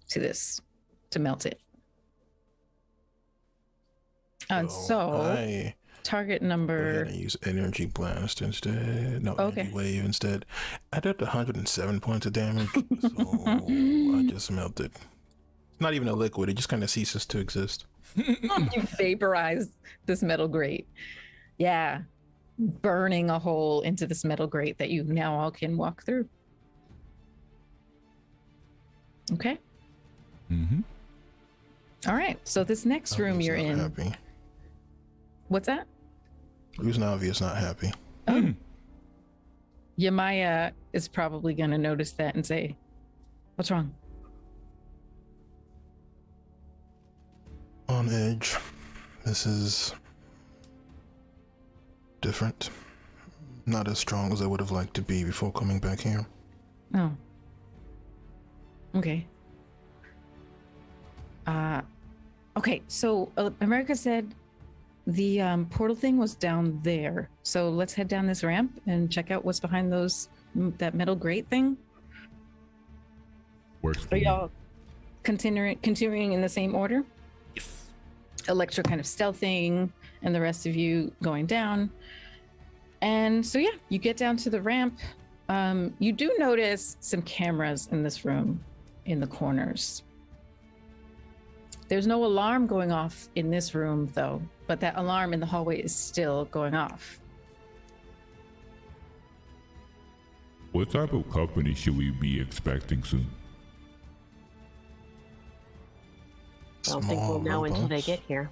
S2: to this to melt it. And so
S6: I
S2: target
S6: Go ahead
S2: number.
S6: and use energy blast instead. No,
S2: Okay.
S6: energy wave instead. I did 107 points of damage, so I just melted. It's not even a liquid; it just kind of ceases to exist.
S2: You vaporize this metal grate. Yeah. Burning a hole into this metal grate that you now all can walk through. Okay.
S1: Mm-hmm.
S2: All right. So this next room
S6: Navi's
S2: you're
S6: not
S2: in.
S6: Happy.
S2: What's that?
S6: Navi is not happy.
S2: Oh. Yamaya is probably going to notice that and say, "What's wrong?"
S6: On edge. This is different. Not as strong as I would have liked to be before coming back here.
S2: Oh. Okay. Okay, so America said the portal thing was down there. So let's head down this ramp and check out what's behind that metal grate thing.
S7: Works for
S2: Are
S7: me.
S2: y'all continuing in the same order?
S1: Yes.
S2: Electra kind of stealthing and the rest of you going down. And so, yeah, you get down to the ramp. You do notice some cameras in this room in the corners. There's no alarm going off in this room, though, but that alarm in the hallway is still going off.
S7: What type of company should we be expecting soon?
S4: I don't think we'll know until they
S6: robots.
S4: get here.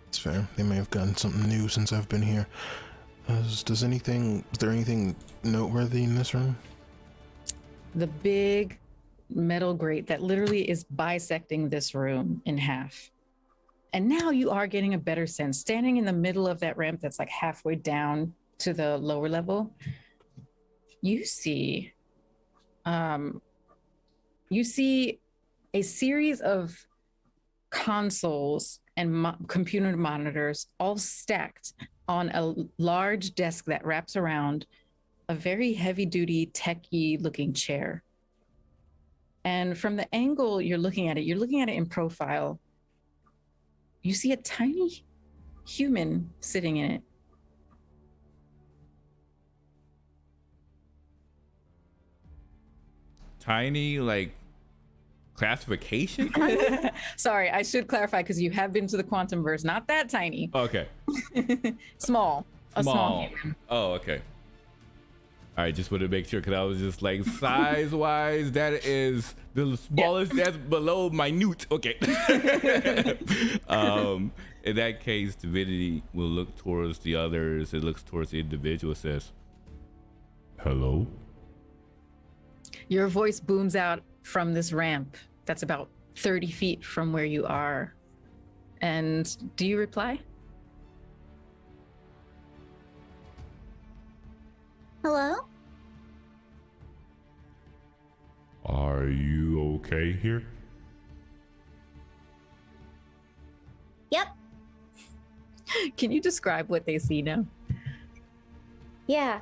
S6: It's fair. They may have gotten something new since I've been here. Is there anything noteworthy in this room?
S2: The big metal grate that literally is bisecting this room in half. And now you are getting a better sense. Standing in the middle of that ramp that's like halfway down to the lower level, you see a series of consoles and computer monitors all stacked on a large desk that wraps around a very heavy-duty, techy looking chair. And from the angle you're looking at it in profile, you see a tiny human sitting in it.
S1: Tiny, like, classification?
S2: Sorry, I should clarify because you have been to the quantum verse. Not that tiny.
S1: Okay.
S2: Small. A small.
S1: Oh, okay. All right, just wanted to make sure because I was just like, size-wise, that is the smallest. That's below minute. Okay. In that case, divinity will look towards the others. It looks towards the individual. Says,
S7: Hello?
S2: Your voice booms out from this ramp that's about 30 feet from where you are. And do you reply?
S3: Hello?
S7: Are you okay here?
S3: Yep.
S2: Can you describe what they see now?
S3: Yeah.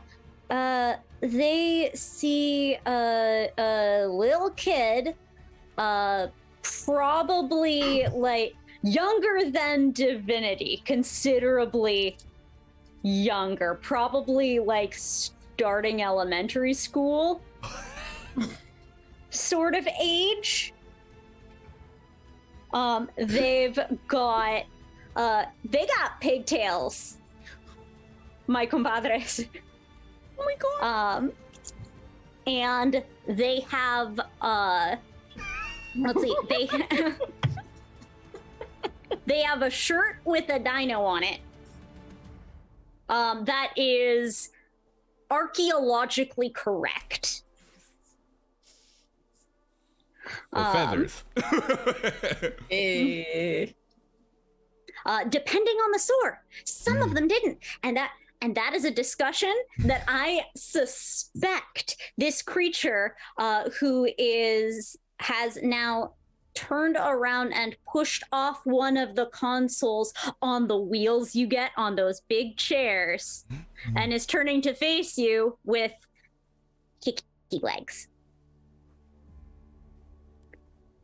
S3: They see a little kid, probably like younger than Divinity, considerably younger, probably like starting elementary school sort of age. They've got pigtails, my compadres.
S2: Oh my god.
S3: And they have let's see, they have a shirt with a dino on it. That is archaeologically correct.
S1: or feathers.
S3: Depending on the sort, some of them didn't, and that is a discussion that I suspect this creature, who has now turned around and pushed off one of the consoles on the wheels you get on those big chairs, and is turning to face you with kicky legs.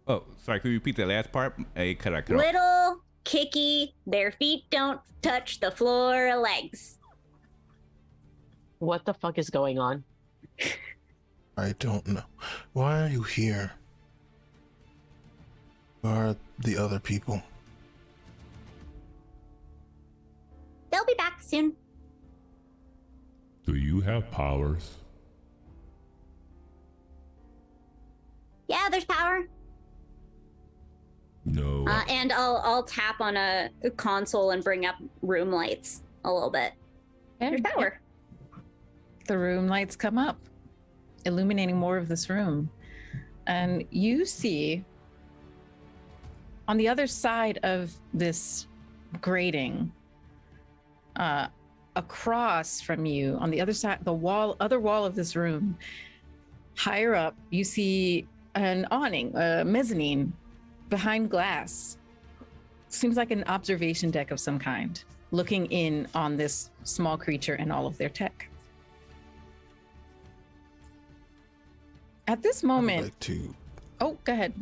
S1: Oh, sorry. Can you repeat that last part? Cut out.
S3: Little kicky. Their feet don't touch the floor or legs.
S4: What the fuck is going on?
S6: I don't know. Why are you here? Where are the other people?
S3: They'll be back soon.
S7: Do you have powers?
S3: Yeah, there's power.
S7: No.
S3: And I'll tap on a console and bring up room lights a little bit. There's power.
S2: The room lights come up, illuminating more of this room. And you see on the other side of this grating, across from you, on the other side, other wall of this room, higher up, you see an awning, a mezzanine behind glass. Seems like an observation deck of some kind, looking in on this small creature and all of their tech. At this moment,
S6: I'd like to.
S2: oh, go ahead.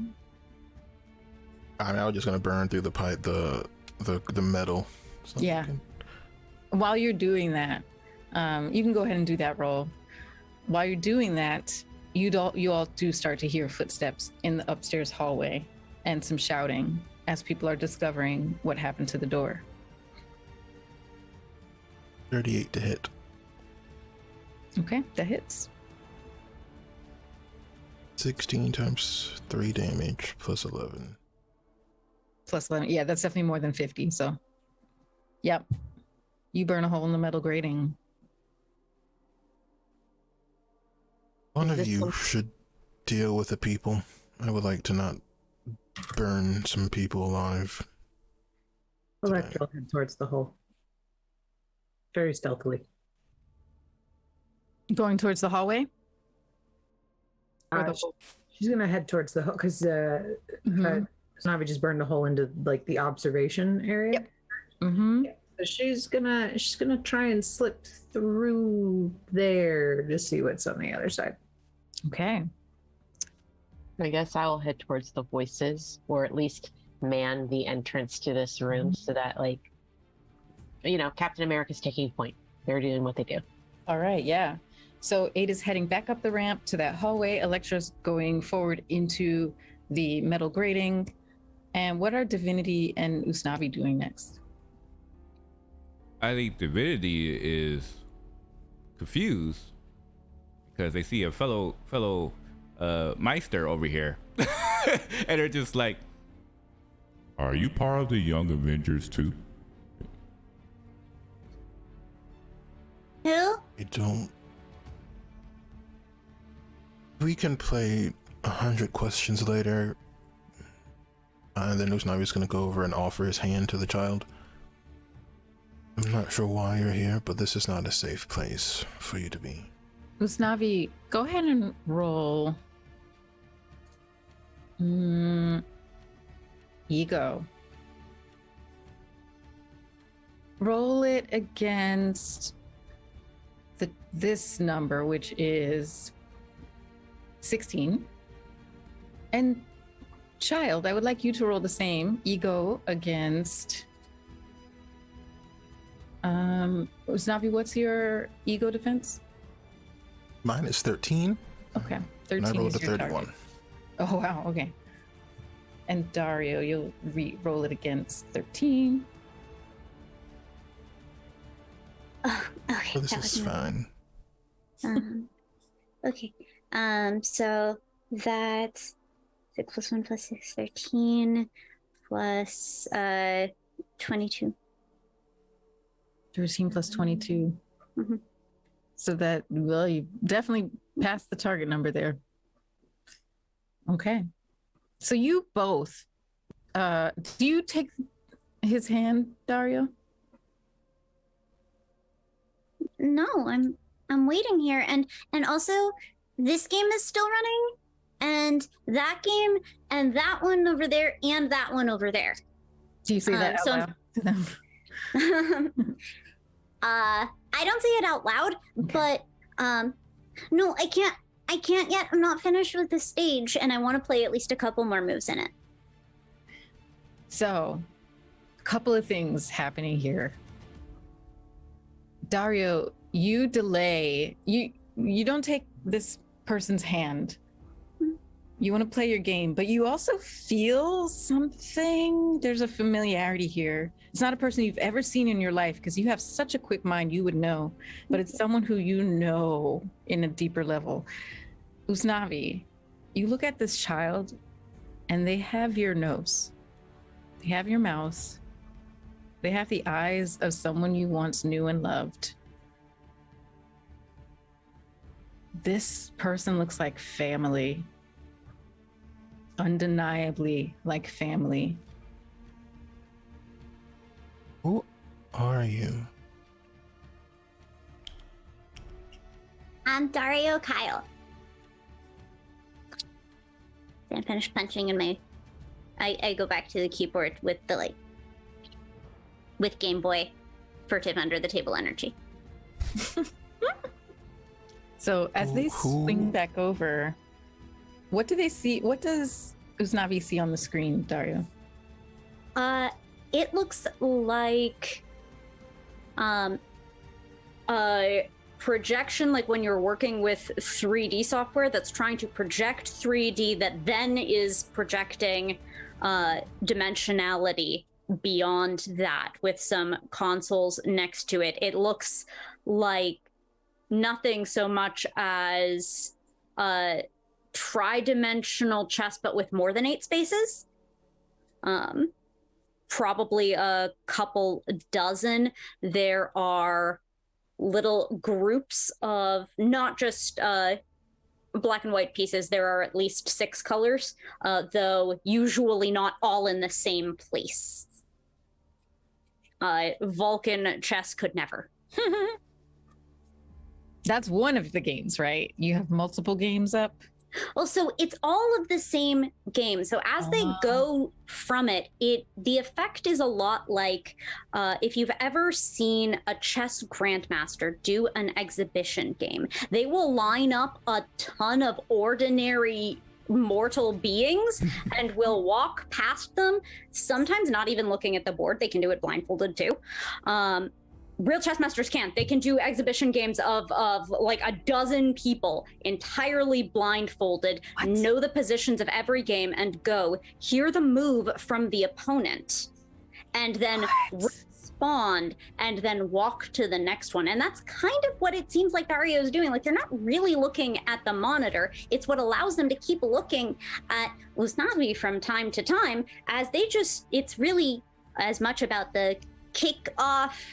S6: I was just gonna burn through the pipe, the metal. So
S2: Yeah. While you're doing that, you can go ahead and do that roll. While you're doing that, you all do start to hear footsteps in the upstairs hallway and some shouting as people are discovering what happened to the door.
S6: 38 to hit.
S2: Okay, that hits.
S6: 16 times 3 damage plus 11.
S2: Plus 11. Yeah, that's definitely more than 50. So, yep. You burn a hole in the metal grating.
S6: One of you should deal with the people. I would like to not burn some people alive.
S5: Electra will head towards the hole. Very stealthily.
S2: Going towards the hallway? Or the hole?
S5: She's gonna head towards the hole because Navi just burned a hole into like the observation area.
S2: Yep. Mm-hmm.
S5: So she's gonna try and slip through there to see what's on the other side.
S2: Okay.
S4: I guess I'll head towards the voices, or at least man the entrance to this room so that, like, you know, Captain America's taking point. They're doing what they do.
S2: All right, yeah. So Ada's heading back up the ramp to that hallway. Electra's going forward into the metal grating. And what are Divinity and Usnavi doing next?
S1: I think Divinity is confused because they see a fellow Meister over here. And they're just like,
S7: Are you part of the Young Avengers too?
S3: Who?
S6: I don't. We can play 100 questions later. And then Usnavi's gonna go over and offer his hand to the child. I'm not sure why you're here, but this is not a safe place for you to be.
S2: Usnavi, go ahead and roll. Ego. Roll it against this number, which is 16. And child, I would like you to roll the same. Ego against Usnavi, what's your ego defense?
S6: Mine is 13.
S2: Okay. 13
S6: And I rolled
S2: is
S6: a
S2: your
S6: 31.
S2: target. Oh wow, okay. And Dario, you'll re-roll it against 13.
S3: Oh, okay.
S6: So this
S3: that
S6: is
S3: was
S6: fine.
S3: Okay. So that's 6 plus 1 plus 6, 13 plus 22.
S2: 13 plus 22.
S3: Mhm.
S2: So that, well, you definitely passed the target number there. Okay. So you both, do you take his hand, Dario?
S3: No, I'm waiting here, and also this game is still running, and that game, and that one over there, and that one over there.
S2: Do you say that out
S3: so-
S2: loud to them?
S3: I don't say it out loud,
S2: Okay.
S3: but no, I can't yet. I'm not finished with the stage, and I want to play at least a couple more moves in it.
S2: So couple of things happening here. Dario, you delay. You don't take this person's hand. You want to play your game, but you also feel something. There's a familiarity here. It's not a person you've ever seen in your life because you have such a quick mind, you would know, but it's someone who you know in a deeper level. Usnavi, you look at this child and they have your nose, they have your mouth, they have the eyes of someone you once knew and loved. This person looks like family. Undeniably like family.
S6: Who are you?
S3: I'm Dario Kyle. Then I finish punching in my. I go back to the keyboard with the with Game Boy, furtive under the table energy.
S2: So as they swing back over, what do they see? What does Usnavi see on the screen, Dario?
S3: It looks like a projection, like when you're working with 3D software that's trying to project 3D that then is projecting dimensionality beyond that with some consoles next to it. It looks like nothing so much as tri-dimensional chess, but with more than 8 spaces. Probably a couple dozen. There are little groups of not just black and white pieces. There are at least 6 colors, though usually not all in the same place. Vulcan chess could never.
S2: That's one of the games, right? You have multiple games up.
S3: Well, so it's all of the same game. So as they go from it, the effect is a lot like if you've ever seen a chess grandmaster do an exhibition game. They will line up a ton of ordinary mortal beings and will walk past them, sometimes not even looking at the board. They can do it blindfolded too. Real chess masters can't. They can do exhibition games of like a dozen people entirely blindfolded, know the positions of every game and go hear the move from the opponent and then respond and then walk to the next one. And that's kind of what it seems like Dario is doing. Like they're not really looking at the monitor. It's what allows them to keep looking at Usnavi from time to time as they just, it's really as much about the kick off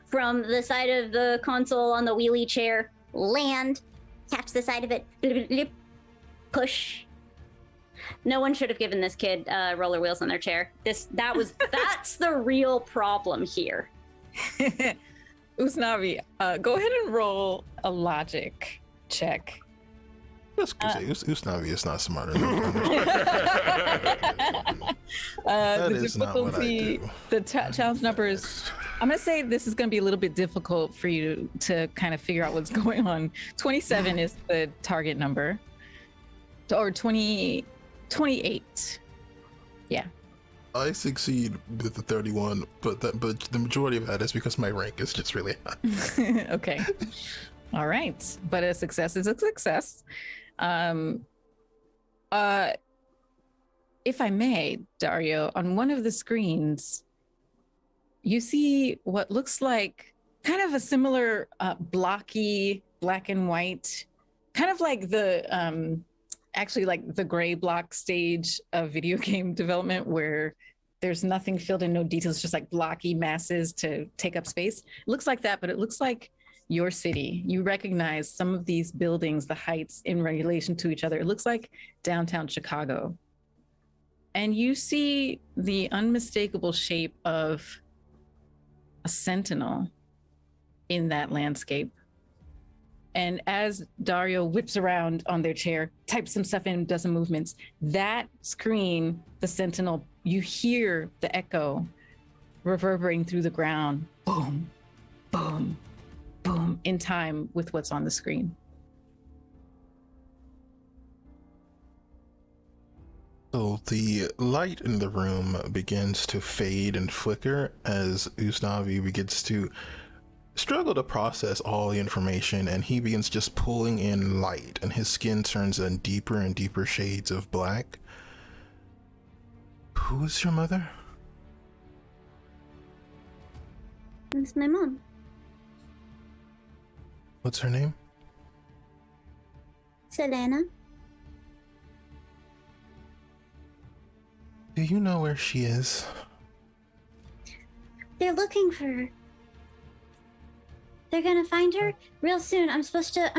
S3: from the side of the console on the wheelie chair, land, catch the side of it, blip, blip, blip, push. No one should have given this kid roller wheels on their chair. That's the real problem here.
S2: Usnavi, go ahead and roll a logic check.
S6: Let's say Usnavi is not smarter than me.
S2: That is not what I do. The challenge number is, I'm going to say this is going to be a little bit difficult for you to kind of figure out what's going on. 27 is the target number. Or 28. Yeah.
S6: I succeed with the 31, but the majority of that is because my rank is just really high.
S2: Okay. All right. But a success is a success. If I may, Dario, on one of the screens, you see what looks like kind of a similar blocky black and white, kind of like the actually like the gray block stage of video game development where there's nothing filled in, no details, just like blocky masses to take up space. It looks like that, but it looks like your city. You recognize some of these buildings, the heights in relation to each other. It looks like downtown Chicago. And you see the unmistakable shape of a sentinel in that landscape. And as Dario whips around on their chair, types some stuff in, does some movements, that screen, the sentinel, you hear the echo reverberating through the ground. Boom, boom, boom, in time with what's on the screen.
S6: So the light in the room begins to fade and flicker as Usnavi begins to struggle to process all the information, and he begins just pulling in light, and his skin turns in deeper and deeper shades of black. Who is your mother?
S3: It's my mom.
S6: What's her name?
S3: Selena.
S6: Do you know where she is?
S3: They're looking for her. They're gonna find her real soon. I'm supposed to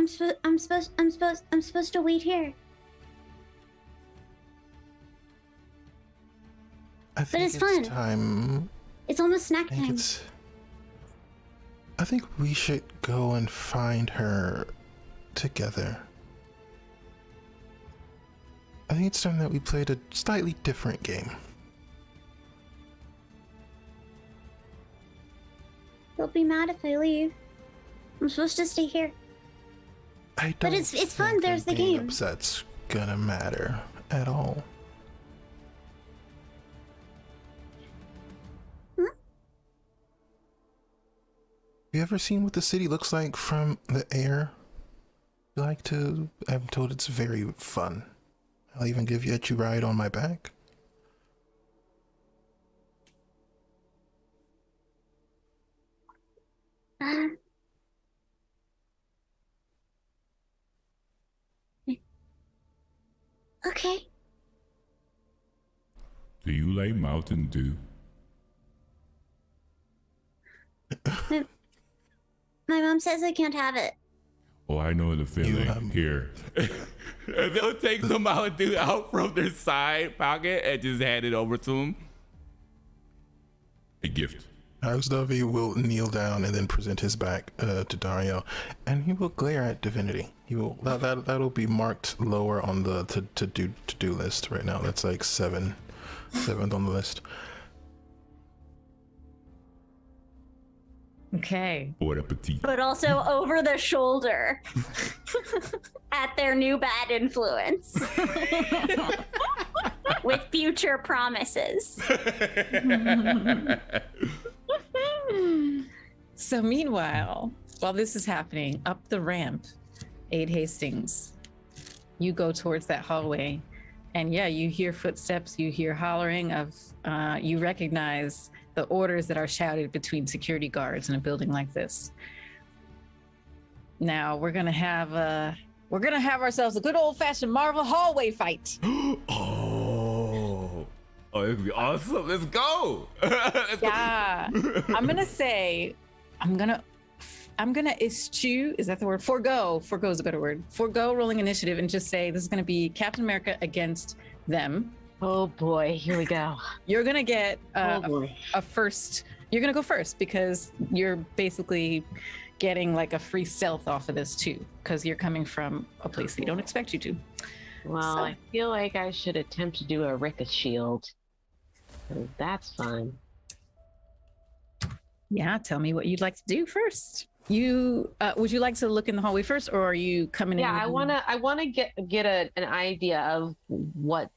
S3: wait here.
S6: I think
S3: it's fun.
S6: Time.
S3: It's almost snack
S6: I think
S3: time.
S6: I think we should go and find her together. I think it's time that we played a slightly different game.
S3: They'll be mad if I leave. I'm supposed to stay here.
S6: I don't
S3: But it's fun.
S6: think
S3: There's
S6: that
S3: the
S6: being
S3: game.
S6: upset's gonna matter at all.
S3: Hmm?
S6: Have you ever seen what the city looks like from the air? You like to? I'm told it's very fun. I'll even let you ride on my back.
S3: Okay.
S7: Do you like Mountain Dew?
S3: My mom says I can't have it.
S7: Oh, I know the feeling. Here.
S1: And they'll take some Mountain Dew out from their side pocket and just hand it over to him.
S7: A gift.
S6: Ausdavi will kneel down and then present his back to Dario, and he will glare at Divinity. He will that'll be marked lower on the to do list right now. That's like seventh on the list.
S2: Okay.
S7: Bon appetit.
S3: But also over the shoulder at their new bad influence. With future promises.
S2: So meanwhile, while this is happening, up the ramp, Aid Hastings, you go towards that hallway, and yeah, you hear footsteps, you hear hollering of, you recognize the orders that are shouted between security guards in a building like this. Now we're gonna have ourselves a good old-fashioned Marvel hallway fight.
S1: Oh, it could be awesome. Let's go.
S2: Yeah, I'm gonna eschew, is that the word? Forgo is a better word. Forgo rolling initiative and just say this is gonna be Captain America against them.
S4: Oh boy, here we go.
S2: You're gonna get
S4: Oh boy.
S2: a first. You're gonna go first because you're basically getting like a free stealth off of this too, because you're coming from a place they don't expect you to.
S4: Well,
S2: So-
S4: I feel like I should attempt to do a Ricka shield. 'Cause that's fun.
S2: Yeah, tell me what you'd like to do first. You would you like to look in the hallway first, or are you coming in?
S4: Yeah, I wanna get an idea of what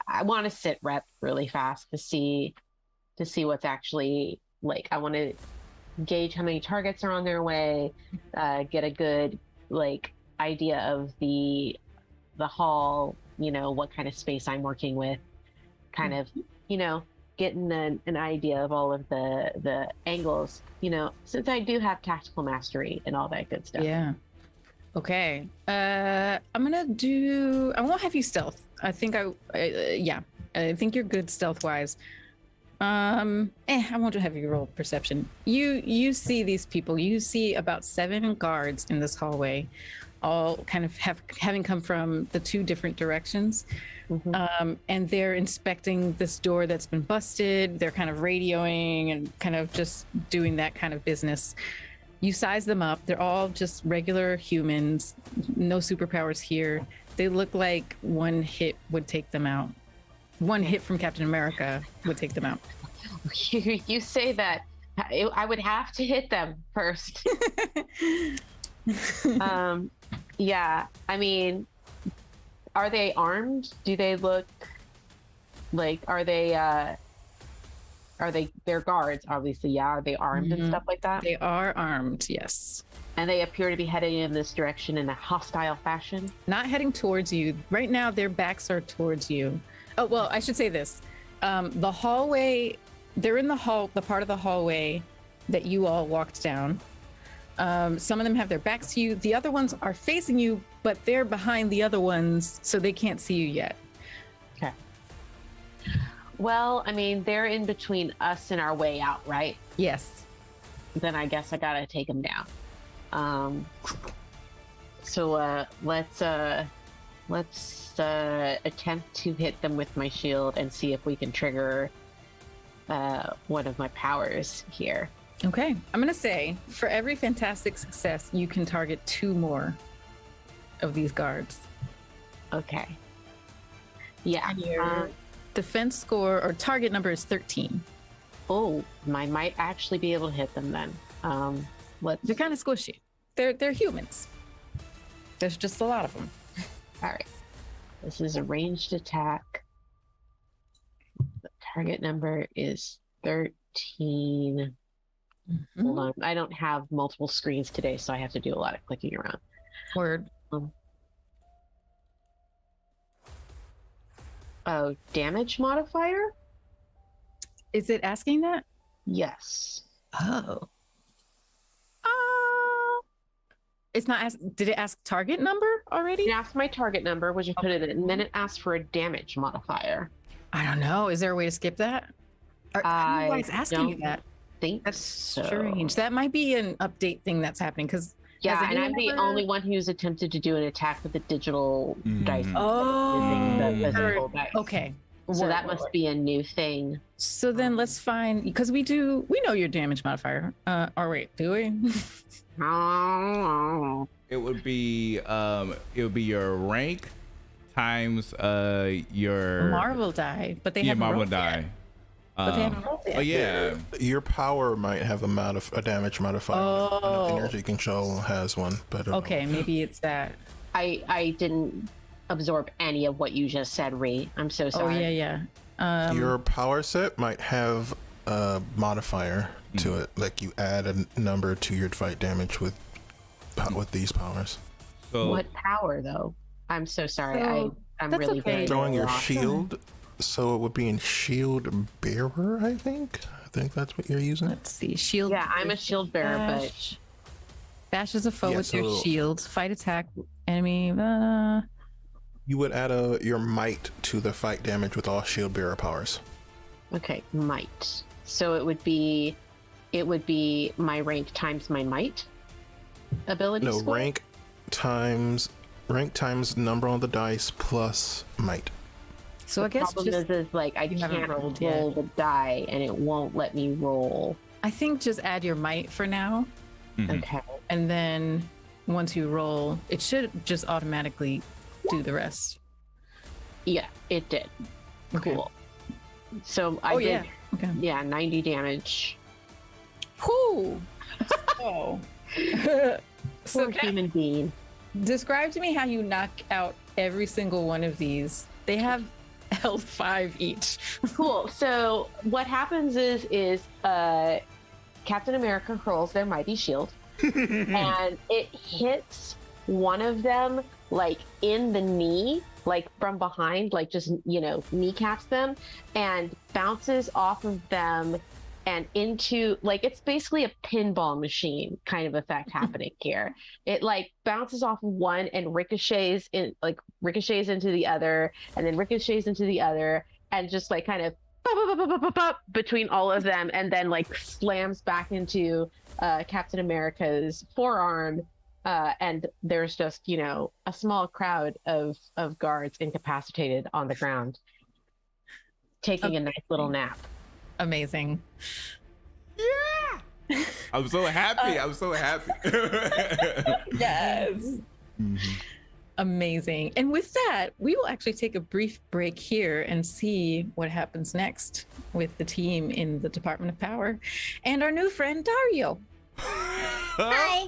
S4: I want to sit rep really fast to see what's actually like. I want to gauge how many targets are on their way, get a good like idea of the hall, what kind of space I'm working with, kind of, getting an idea of all of the angles, since I do have tactical mastery and all that good stuff.
S2: Yeah. Okay. I won't have you stealth. I think I think you're good stealth wise. I won't have you roll perception. You see these people. You see about 7 guards in this hallway, all kind of having come from the 2 different directions.
S4: Mhm.
S2: And they're inspecting this door that's been busted. They're kind of radioing and kind of just doing that kind of business. You size them up. They're all just regular humans, no superpowers here. They look like one hit would take them out. One hit from Captain America would take them out.
S4: You say that I would have to hit them first. Yeah, I mean, are they armed? Do they look Like, they're guards, obviously, yeah. Are they armed and stuff like that?
S2: They are armed, yes.
S4: And they appear to be heading in this direction in a hostile fashion.
S2: Not heading towards you. Right now, their backs are towards you. Oh, well, I should say this. The hallway, they're in the part of the hallway that you all walked down. Some of them have their backs to you. The other ones are facing you, but they're behind the other ones, so they can't see you yet.
S4: Okay. Well, I mean, they're in between us and our way out, right?
S2: Yes.
S4: Then I guess I gotta take them down. So let's attempt to hit them with my shield and see if we can trigger one of my powers here.
S2: Okay. I'm going to say for every fantastic success, you can target 2 more of these guards.
S4: Okay. Yeah.
S2: And your defense score or target number is 13.
S4: Oh, I might actually be able to hit them then.
S2: They're kind of squishy. They're humans. There's just a lot of them.
S4: All right. This is a ranged attack. The target number is 13. Hold on. I don't have multiple screens today, so I have to do a lot of clicking around.
S2: Word.
S4: Oh, damage modifier?
S2: Is it asking that?
S4: Yes.
S2: Oh. It's not did it ask target number already?
S4: It asked my target number, which you put it in, and then it asked for a damage modifier.
S2: I don't know. Is there a way to skip that? I don't know why it's asking you that.
S4: Think
S2: That's
S4: so.
S2: strange. That might be an update thing that's happening because
S4: yeah, and I'm the only one who's attempted to do an attack with the digital dice.
S2: Oh,
S4: the physical dice.
S2: Okay.
S4: So that must be a new thing.
S2: So then let's find, because we know your damage modifier. Or wait, do we?
S1: It would be your rank times your
S2: Marvel die, but they haven't
S1: Marvel
S2: rolled
S1: die.
S2: yet. But they haven't rolled yet.
S1: Oh yeah.
S6: Your power might have a damage modifier. I know
S2: Oh.
S6: energy control has one, but I don't
S2: Okay,
S6: know.
S2: maybe it's that.
S4: I didn't absorb any of what you just said, Ree. I'm so sorry.
S2: Oh yeah.
S6: Your power set might have a modifier to it, like you add a number to your fight damage with these powers.
S1: So
S4: What power though? I'm so sorry.
S2: So,
S4: I'm
S2: that's
S4: really
S2: okay.
S4: very
S6: Throwing your
S4: lost.
S6: shield, so it would be in shield bearer. I think that's what you're using.
S2: Let's see. Shield.
S4: Yeah, I'm a shield bearer, but
S2: Bash. Bash is a foe
S6: Yeah,
S2: with your
S6: so-
S2: shield. Fight attack enemy.
S6: You would add your might to the fight damage with all shield bearer powers.
S4: okay, might. So it would be my rank times my might ability
S6: No,
S4: score?
S6: rank times number on the dice plus might.
S2: So I guess
S4: problem
S2: just
S4: is like I
S2: you haven't
S4: can't
S2: rolled
S4: roll
S2: yet.
S4: the die and it won't let me roll.
S2: I think just add your might for now,
S4: Okay.
S2: and then once you roll, it should just automatically do the rest.
S4: Yeah, it did.
S2: Okay.
S4: Cool. So I
S2: Oh
S4: did
S2: yeah. Okay.
S4: yeah, 90 damage.
S2: Whoo. Oh. So
S4: Poor human being.
S2: describe to me how you knock out every single one of these. They have health 5 each.
S4: Cool. So what happens is Captain America hurls their mighty shield and it hits one of them like in the knee, like from behind, like just kneecaps them and bounces off of them and into like it's basically a pinball machine kind of effect happening here. It like bounces off of one and ricochets into the other and then ricochets into the other and just like kind of between all of them and then like slams back into Captain America's forearm and there's just a small crowd of guards incapacitated on the ground taking a nice little nap.
S2: Amazing.
S1: yeah. I'm so happy. I'm so happy.
S2: Yes. Amazing. And with that, we will actually take a brief break here and see what happens next with the team in the Department of Power and our new friend Dario.
S3: Hi.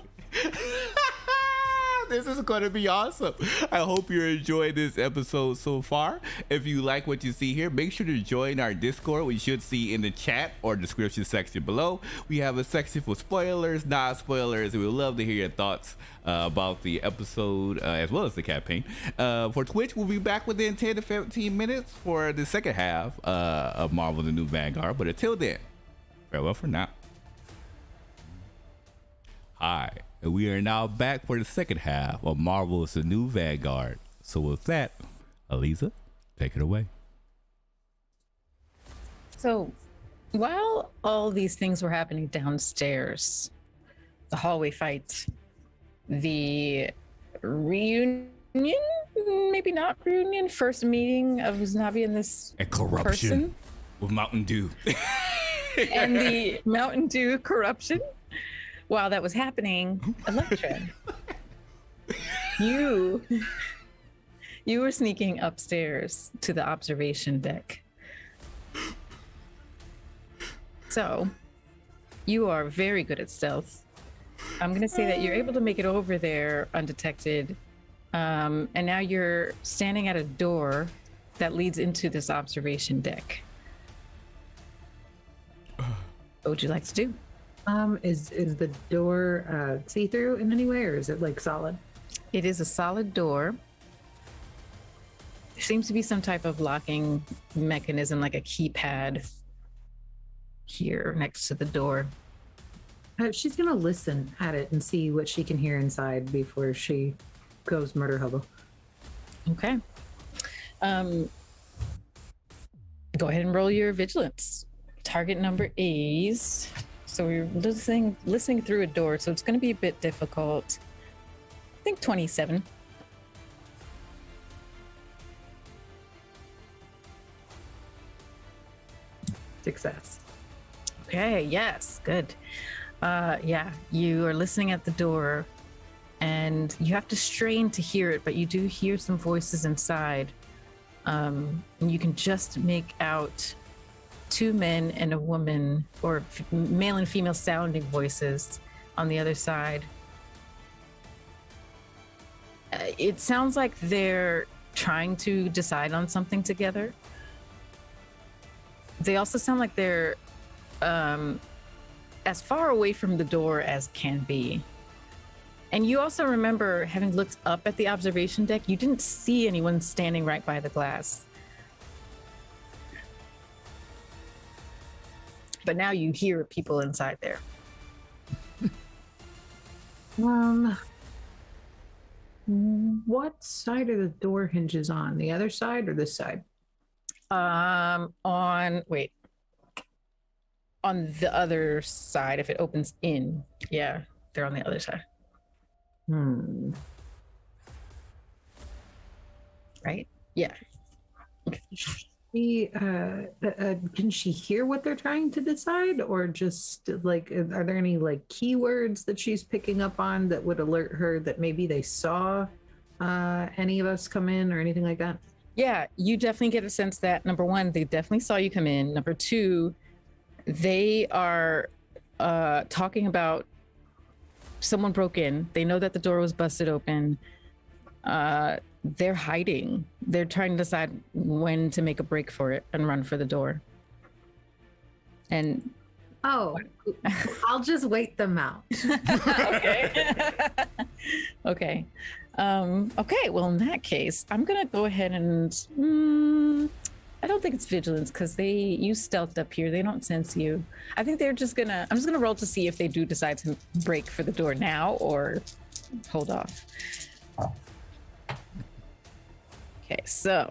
S1: This is going to be awesome. I hope you're enjoying this episode so far. If you like what you see here, make sure to join our Discord. We should see in the chat or description section below. We have a section for spoilers, not spoilers, and we would love to hear your thoughts about the episode as well as the campaign. For Twitch, we'll be back within 10 to 15 minutes for the second half of Marvel: The New Vanguard. But until then, farewell for now. Hi, and we are now back for the second half of Marvel's The New Vanguard. So with that, Aliza, take it away.
S2: So while all these things were happening downstairs, the hallway fight, the reunion, maybe not reunion, first meeting of Usnavi and this
S1: And corruption
S2: person,
S1: with Mountain Dew.
S2: and the Mountain Dew corruption. While that was happening, Electra, you were sneaking upstairs to the observation deck. So you are very good at stealth. I'm going to say that you're able to make it over there undetected. And now you're standing at a door that leads into this observation deck. What would you like to do?
S5: Is the door see-through in any way, or is it like solid?
S2: It is a solid door. There seems to be some type of locking mechanism, like a keypad here next to the door.
S5: She's gonna listen at it and see what she can hear inside before she goes murder hobo.
S2: Okay. Go ahead and roll your vigilance. Target number is... So we're listening through a door, so it's going to be a bit difficult. I think 27.
S5: Success.
S2: Okay, yes, good. Yeah, you are listening at the door, and you have to strain to hear it, but you do hear some voices inside. And you can just make out two men and a woman, or male and female sounding voices on the other side. It sounds like they're trying to decide on something together. They also sound like they're as far away from the door as can be. And you also remember, having looked up at the observation deck, you didn't see anyone standing right by the glass. But now you hear people inside there.
S5: What side are the door hinges on? The other side or this side?
S2: On the other side, if it opens in. Yeah, they're on the other side. Right? Yeah.
S5: Can she hear what they're trying to decide, or just like, are there any like keywords that she's picking up on that would alert her that maybe they saw any of us come in or anything like that?
S2: Yeah, you definitely get a sense that, number one, they definitely saw you come in. Number two, they are talking about someone broke in. They know that the door was busted open. They're hiding. They're trying to decide when to make a break for it and run for the door. And
S5: I'll just wait them out.
S2: okay. Okay. Okay. Well, in that case, I'm gonna go ahead and I don't think it's vigilance because you stealthed up here. They don't sense you. I think I'm just gonna roll to see if they do decide to break for the door now or hold off. Okay, so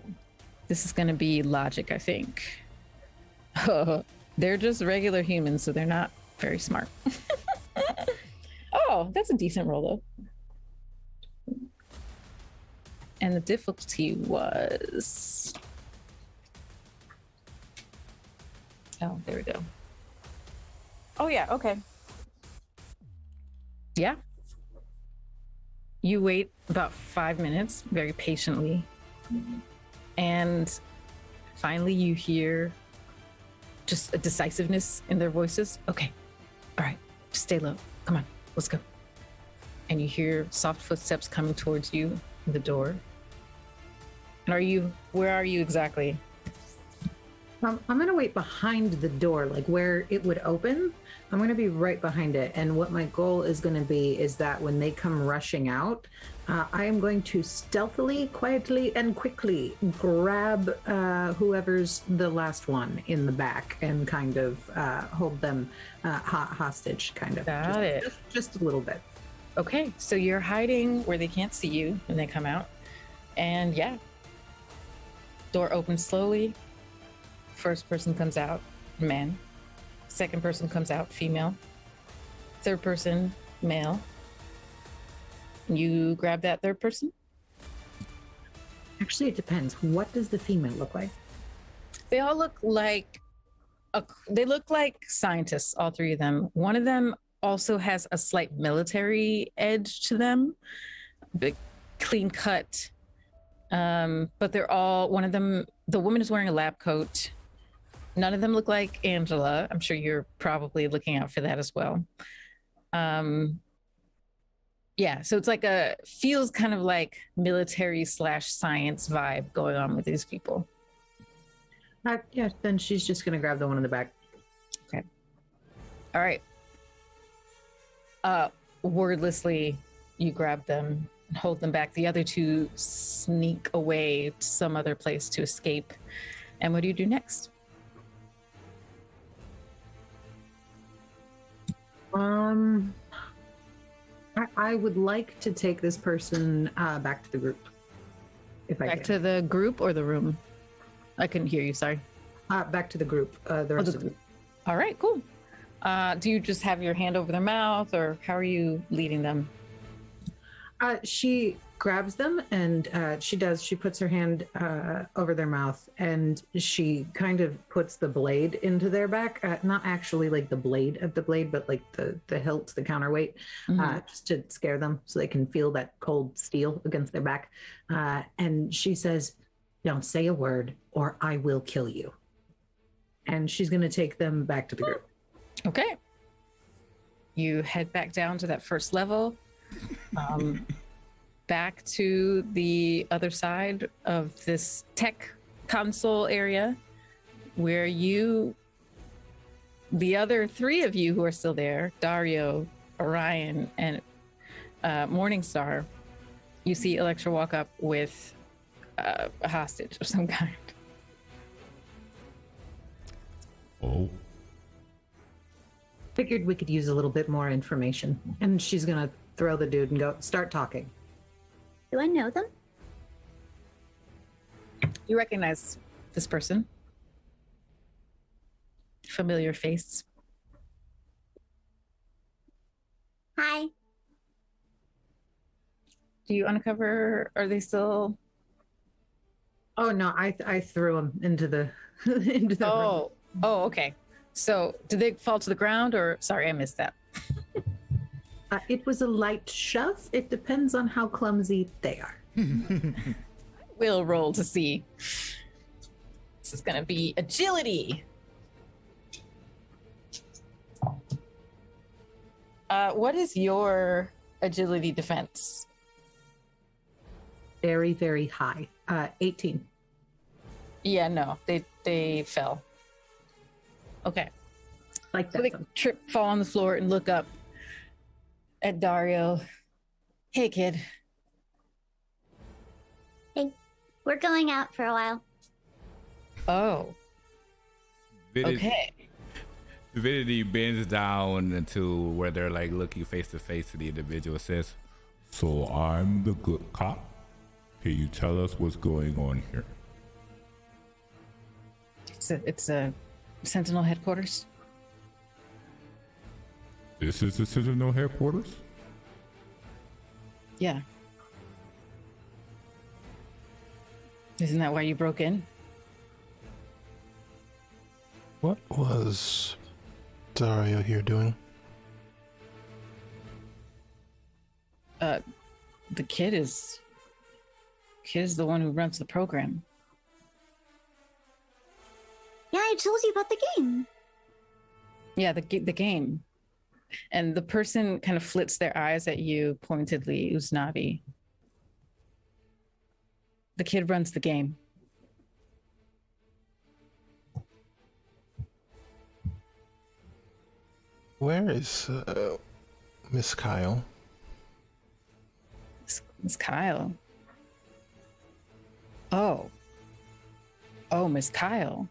S2: this is gonna be logic, I think. They're just regular humans, so they're not very smart. Oh, that's a decent roll though. And the difficulty was... Oh, there we go. Oh yeah, okay. Yeah. You wait about 5 minutes very patiently. And finally you hear just a decisiveness in their voices. Okay. All right. Just stay low. Come on. Let's go. and you hear soft footsteps coming towards you in the door. And where are you exactly?
S5: I'm going to wait behind the door, like where it would open. I'm going to be right behind it. And what my goal is going to be is that when they come rushing out, I am going to stealthily, quietly, and quickly grab whoever's the last one in the back and kind of hold them hostage, kind of.
S2: Got it.
S5: Just a little bit.
S2: Okay, so you're hiding where they can't see you when they come out. And yeah, door opens slowly. First person comes out, man. Second person comes out, female. Third person, male. You grab that third person?
S5: Actually, it depends. What does the female look like?
S2: They all look like scientists, all three of them. One of them also has a slight military edge to them, big, clean cut. But they're all, one of them, the woman is wearing a lab coat. None of them look like Angela. I'm sure you're probably looking out for that as well. Yeah, so it's like feels kind of like military / science vibe going on with these people.
S5: Yeah, then she's just going to grab the one in the back.
S2: Okay. All right. Wordlessly, you grab them and hold them back. The other two sneak away to some other place to escape. And what do you do next?
S5: I would like to take this person back to the group. If I
S2: Back
S5: can.
S2: to the group or the room? I couldn't hear you, sorry.
S5: Back to the group. The rest of the group.
S2: All right, cool. Do you just have your hand over their mouth, or how are you leading them?
S5: She grabs them and she puts her hand over their mouth and she kind of puts the blade into their back. Not actually like the blade of the blade, but like the hilt, the counterweight, just to scare them so they can feel that cold steel against their back. And she says, "Don't say a word or I will kill you." And she's going to take them back to the group.
S2: Okay. You head back down to that first level. Back to the other side of this tech console area where the other three of you who are still there, Dario, Orion, and Morningstar, you see Electra walk up with a hostage of some kind.
S7: Oh,
S5: Figured we could use a little bit more information. And she's going to throw the dude and go, "Start talking."
S3: Do I know them?
S2: You recognize this person. Familiar face.
S3: Hi.
S2: Do you uncover? Are they still?
S5: Oh no, I threw him into the into the room.
S2: Oh, okay. So did they fall to the ground, or sorry, I missed that.
S5: It was a light shove. It depends on how clumsy they are.
S2: We'll roll to see. This is going to be agility. What is your agility defense?
S5: Very, very high. 18.
S2: Yeah, no, they fell. Okay.
S5: Like
S2: So
S5: that.
S2: they trip, fall on the floor, and look up at Dario. "Hey, kid."
S3: We're going out for a while.
S2: Oh, okay.
S1: Divinity bends down into where they're like looking face to face to the individual. Says,
S7: so I'm the good cop? Can you tell us what's going on here?
S2: It's a Sentinel headquarters.
S7: This is the Sentinel headquarters?
S2: Yeah. Isn't that why you broke in?
S6: What was Dario here doing?
S2: The kid is the one who runs the program.
S3: Yeah, I told you about the game.
S2: Yeah, the game. And the person kind of flits their eyes at you pointedly, Usnavi. The kid runs the game.
S6: Where is Miss Kyle?
S2: Miss Kyle. Oh, Miss Kyle.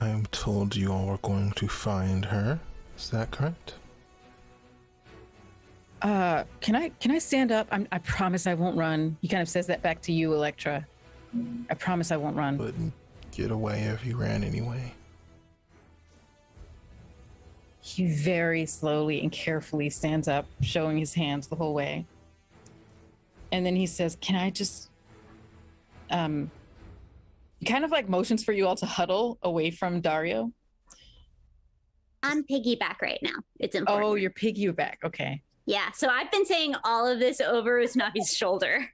S6: I am told you all are going to find her. Is that correct?
S2: Can I stand up? I promise I won't run. He kind of says that back to you, Electra. I promise I won't run.
S6: Wouldn't get away if you ran anyway.
S2: He very slowly and carefully stands up, showing his hands the whole way. And then he says, can I just, he kind of like motions for you all to huddle away from Dario.
S3: I'm piggyback right now. It's important.
S2: Oh, you're piggyback. Okay.
S3: Yeah, so I've been saying all of this over Usnavi's shoulder.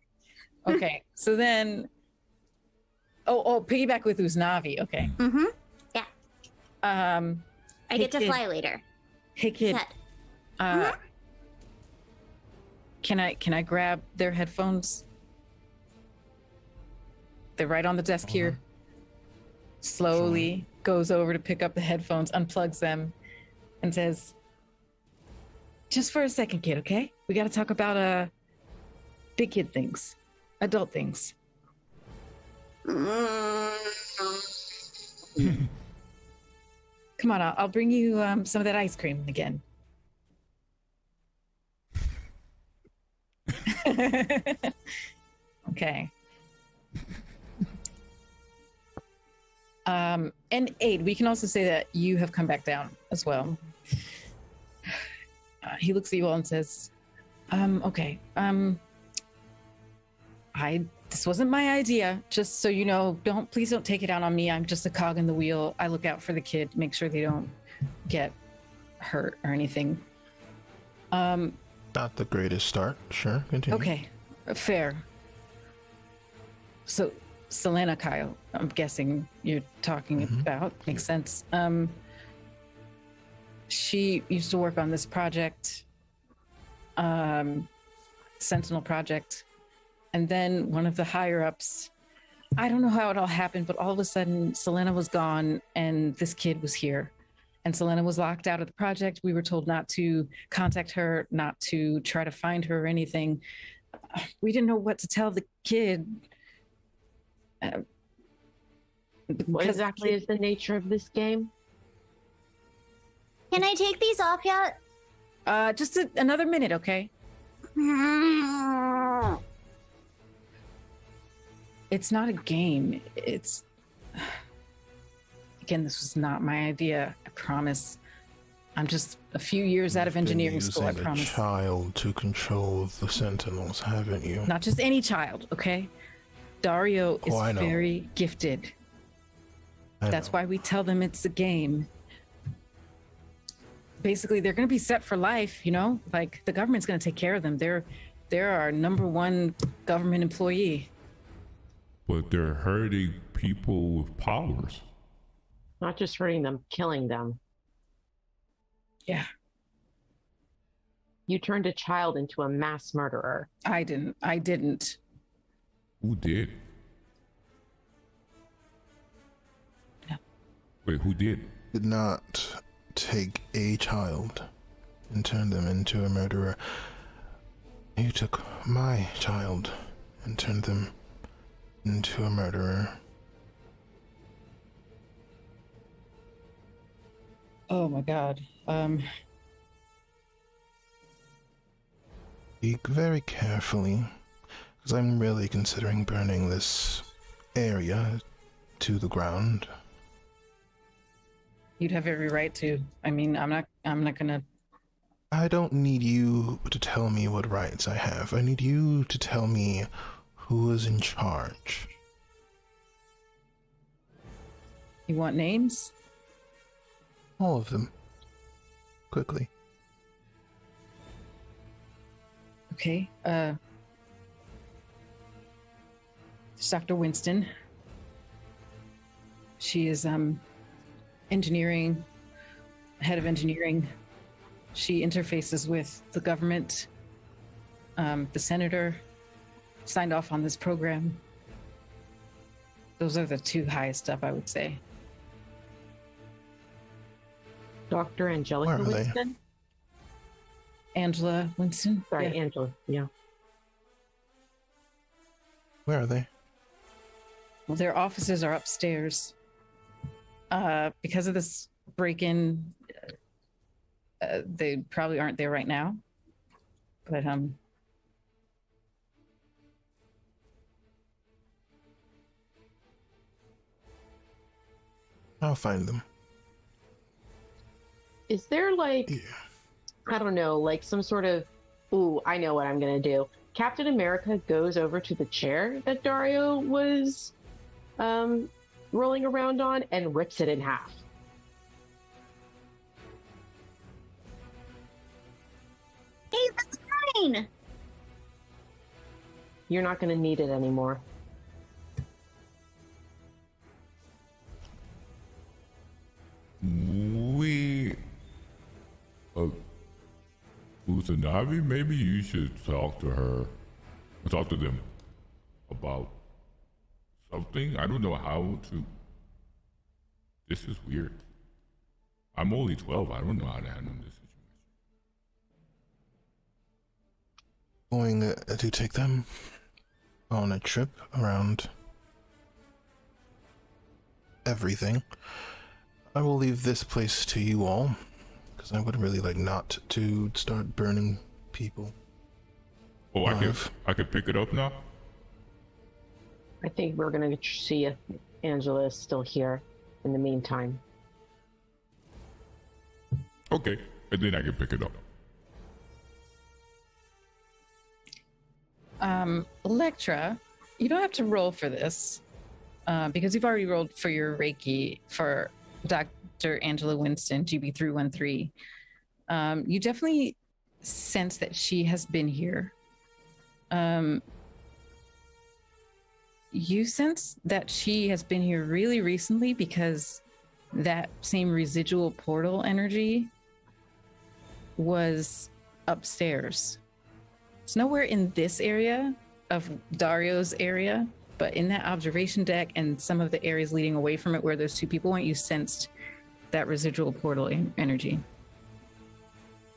S2: Okay. So then, piggyback with Usnavi. Okay.
S3: Mm-hmm. Yeah. I get to
S2: kid.
S3: fly later.
S2: Hey kid.
S3: Set.
S2: Can I grab their headphones? They're right on the desk here. Slowly goes over to pick up the headphones, unplugs them, and says, just for a second, kid, okay? We got to talk about big kid things, adult things. Come on, I'll bring you some of that ice cream again. Okay. And Aid, we can also say that you have come back down as well. He looks at you all and says, okay, this wasn't my idea, just so you know, please don't take it out on me. I'm just a cog in the wheel. I look out for the kid, make sure they don't get hurt or anything.
S6: Not the greatest start. Sure, continue.
S2: Okay, fair. So, Selena Kyle, I'm guessing you're talking about. Makes sense. She used to work on this project, Sentinel project. And then one of the higher ups, I don't know how it all happened, but all of a sudden Selena was gone and this kid was here. And Selena was locked out of the project. We were told not to contact her, not to try to find her or anything. We didn't know what to tell the kid.
S4: What exactly is the nature of this game?
S3: Can I take these off yet?
S2: Just another minute, okay? It's not a game. It's... Again, this was not my idea. I promise. I'm just a few years out of engineering school, I promise.
S6: Using a child to control the Sentinels, haven't you?
S2: Not just any child, okay? Dario is very gifted. That's why we tell them it's a game. Basically, they're going to be set for life, you know? Like, the government's going to take care of them. They're our #1 government employee.
S7: But they're hurting people with powers.
S4: Not just hurting them, killing them.
S2: Yeah.
S4: You turned a child into a mass murderer.
S2: I didn't.
S7: Who did?
S2: No.
S7: Wait, who did?
S6: Did not take a child and turn them into a murderer. You took my child and turned them into a murderer.
S2: Oh my God.
S6: Speak very carefully, because I'm really considering burning this area to the ground.
S2: You'd have every right to. I mean, I'm not gonna...
S6: I don't need you to tell me what rights I have. I need you to tell me who is in charge.
S2: You want names?
S6: All of them. Quickly.
S2: Okay. There's Dr. Winston. She is engineering, head of engineering. She interfaces with the government. The senator signed off on this program. Those are the two highest up, I would say.
S4: Dr. Angelica
S6: Where are they?
S4: Winston?
S2: Angela Winston.
S4: Sorry,
S2: Yeah.
S4: Angela. Yeah.
S6: Where are they?
S2: Well, their offices are upstairs. Because of this break-in, they probably aren't there right now. But
S6: I'll find them.
S4: Is there like,
S6: Yeah.
S4: I don't know, like some sort of, ooh, I know what I'm going to do. Captain America goes over to the chair that Dario was rolling around on and rips it in half.
S3: Hey, that's fine.
S4: You're not going to need it anymore.
S7: We. Usanavi, maybe you should talk to her. Talk to them about something. I don't know how to. This is weird. I'm only 12. I don't know how to handle this situation.
S6: Going to take them on a trip around everything. I will leave this place to you all, because I would really like not to start burning people.
S7: Oh,
S6: Alive.
S7: I can pick it up now?
S4: I think we're going to see if Angela is still here in the meantime.
S7: Okay, and then I can pick it up.
S2: Electra, you don't have to roll for this because you've already rolled for your Reiki for Dr. Angela Winston, GB313. You definitely sense that she has been here. You sense that she has been here really recently because that same residual portal energy was upstairs. It's nowhere in this area of Dario's area, but in that observation deck and some of the areas leading away from it where those two people went, you sensed that residual portal energy.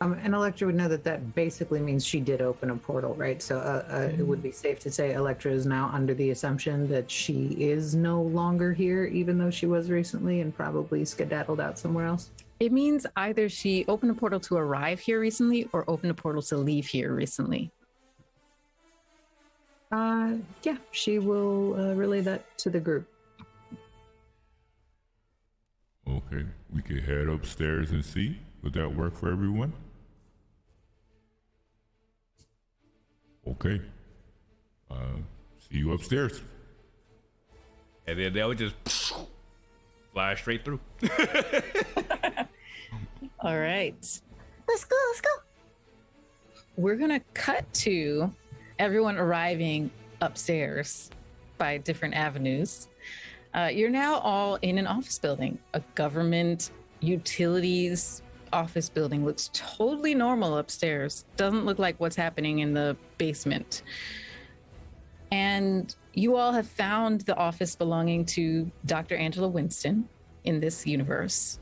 S5: And Electra would know that that basically means she did open a portal, right? So it would be safe to say Electra is now under the assumption that she is no longer here, even though she was recently and probably skedaddled out somewhere else.
S2: It means either she opened a portal to arrive here recently or opened a portal to leave here recently.
S5: Yeah, she will relay that to the group.
S7: Okay, we can head upstairs and see. Would that work for everyone? Okay. See you upstairs.
S1: And then they'll just fly straight through.
S2: All right.
S3: Let's go.
S2: We're going to cut to everyone arriving upstairs by different avenues. You're now all in an office building. A government utilities office building looks totally normal upstairs. Doesn't look like what's happening in the basement. And you all have found the office belonging to Dr. Angela Winston in this universe.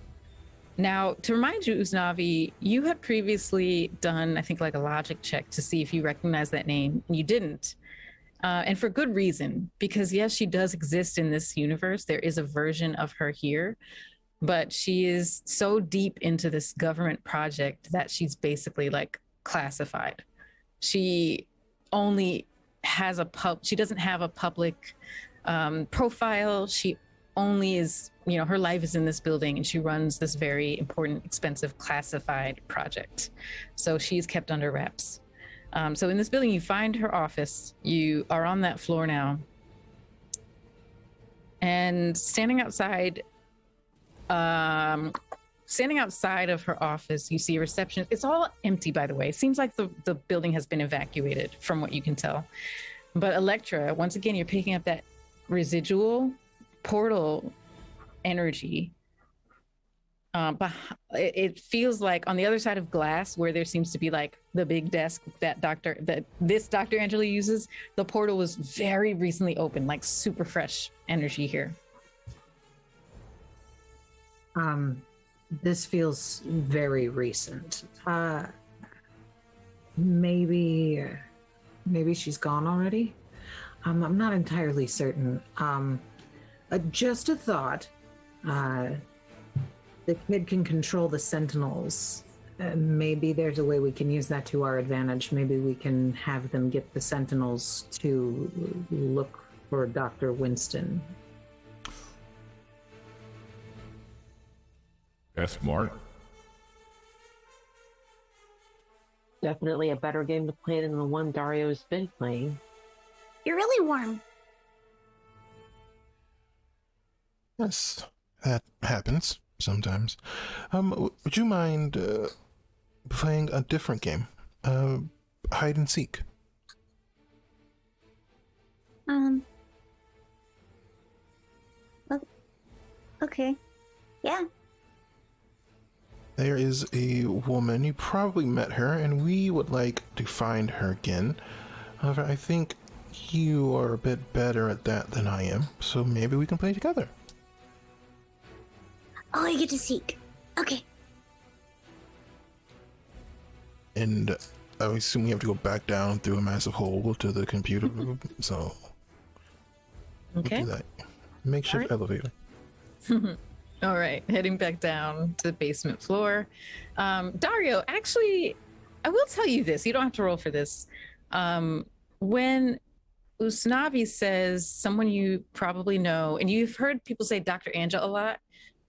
S2: Now, to remind you, Usnavi, you had previously done, I think, like a logic check to see if you recognize that name, and you didn't. And for good reason, because yes, she does exist in this universe. There is a version of her here, but she is so deep into this government project that she's basically like classified. She only has she doesn't have a public profile. She only is, her life is in this building and she runs this very important, expensive classified project. So she's kept under wraps. So in this building, you find her office. You are on that floor now. And standing outside of her office, you see a reception. It's all empty, by the way. It seems like the building has been evacuated from what you can tell. But Electra, once again, you're picking up that residual portal energy. But it feels like on the other side of glass, where there seems to be like the big desk that this Dr. Angela uses, the portal was very recently opened, like super fresh energy here.
S5: This feels very recent. Maybe she's gone already. I'm not entirely certain. Just a thought. The kid can control the sentinels. Maybe there's a way we can use that to our advantage. Maybe we can have them get the sentinels to look for Dr. Winston.
S7: That's smart.
S4: Definitely a better game to play than the one Dario's been playing.
S3: You're really warm.
S6: Yes, that happens sometimes. Would you mind playing a different game? Hide and seek.
S3: Okay. Yeah.
S6: There is a woman, you probably met her, and we would like to find her again. However, I think you are a bit better at that than I am, so maybe we can play together.
S3: Oh, I get to seek. Okay.
S6: And I assume we have to go back down through a massive hole to the computer room, so
S2: Okay.
S6: we'll do that. Makeshift elevator.
S2: All right, heading back down to the basement floor. Dario, actually, I will tell you this. You don't have to roll for this. When Usnavi says someone you probably know, and you've heard people say Dr. Angela a lot,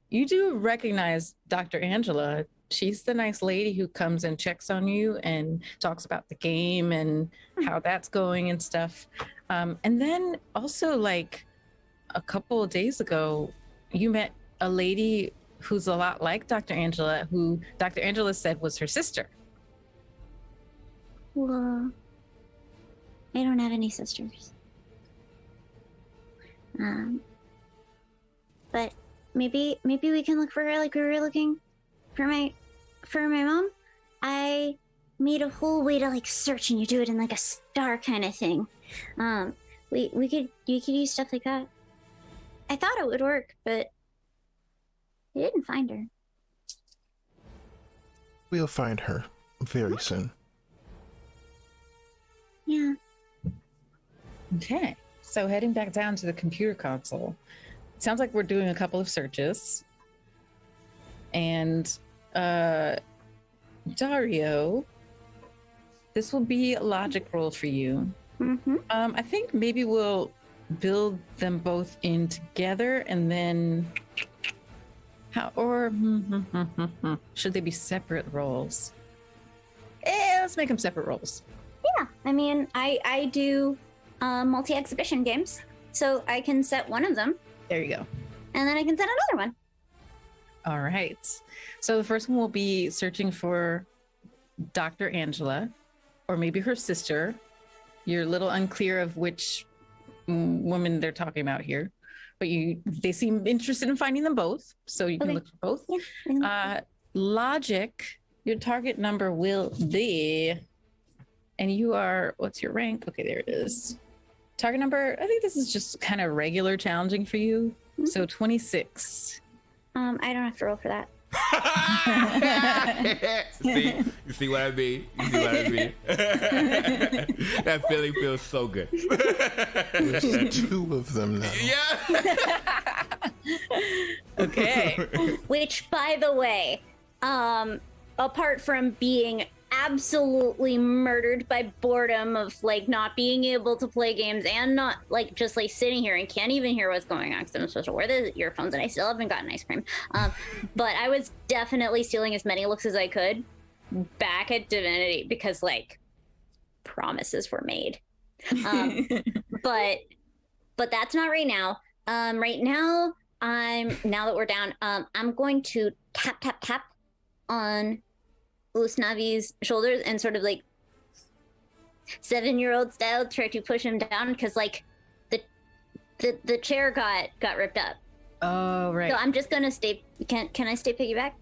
S2: you do recognize Dr. Angela. She's the nice lady who comes and checks on you and talks about the game and how that's going and stuff. And then also, like a couple of days ago, you met a lady who's a lot like Dr. Angela, who Dr. Angela said was her sister.
S3: Well, I don't have any sisters. But maybe we can look for her like we were looking for my mom. I made a whole way to like search, and you do it in like a star kind of thing. You could use stuff like that. I thought it would work, but I didn't find her.
S6: We'll find her very soon.
S3: Yeah.
S2: Okay, so heading back down to the computer console. Sounds like we're doing a couple of searches. And Dario, this will be a logic roll for you.
S3: Mm-hmm.
S2: I think maybe we'll build them both in together, and then should they be separate rolls? Let's make them separate rolls.
S3: Yeah, I mean, I do multi-exhibition games, so I can set one of them.
S2: There you go.
S3: And then I can set another one.
S2: All right. So the first one will be searching for Dr. Angela, or maybe her sister. You're a little unclear of which woman they're talking about here, but they seem interested in finding them both, so you can look for both.
S3: Yeah.
S2: Logic, your target number will be, and you are, what's your rank? Okay, there it is. Target number, I think this is just kind of regular challenging for you.
S3: Mm-hmm.
S2: So 26.
S3: I don't have to roll for that.
S1: You see what I mean? That feeling feels so good.
S6: There's two of them now.
S1: Yeah.
S2: Okay.
S3: Which, by the way, apart from being absolutely murdered by boredom of like not being able to play games and not like just like sitting here and can't even hear what's going on because I'm supposed to wear the earphones and I still haven't gotten ice cream. But I was definitely stealing as many looks as I could back at Divinity because like promises were made. But that's not right now. Right now, now that we're down, I'm going to tap on Usnavi's shoulders and sort of like 7-year-old style try to push him down because like the chair got ripped up
S2: Oh, right.
S3: So I'm just gonna stay. Can I stay piggyback?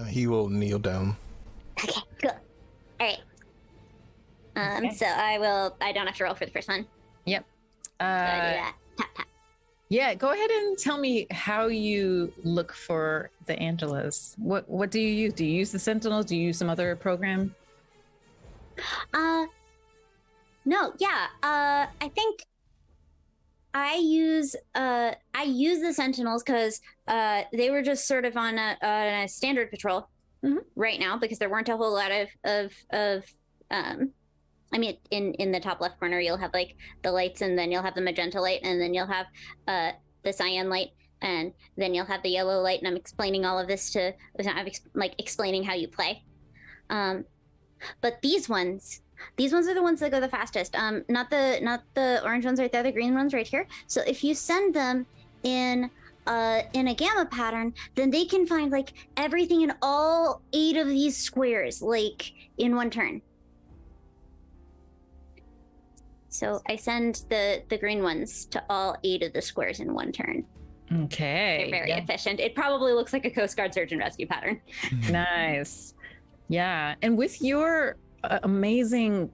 S6: He will kneel down.
S3: Okay, cool. All right.
S2: Okay.
S3: So I don't have to roll for the first one.
S2: Yep.
S3: So I do that. Tap tap.
S2: Yeah, go ahead and tell me how you look for the Angelas. What do you use? Do you use the Sentinels? Do you use some other program?
S3: No, yeah. I think I use the Sentinels because they were just sort of on a standard patrol right now because there weren't a whole lot of I mean, in the top left corner, you'll have like the lights, and then you'll have the magenta light, and then you'll have the cyan light, and then you'll have the yellow light. And I'm explaining all of this I'm explaining how you play. But these ones are the ones that go the fastest. Not the orange ones right there, the green ones right here. So if you send them in a gamma pattern, then they can find like everything in all 8 of these squares, like in one turn. So I send the green ones to all 8 of the squares in one turn.
S2: Okay.
S3: They're very efficient. It probably looks like a Coast Guard search and rescue pattern.
S2: Nice. Yeah. And with your amazing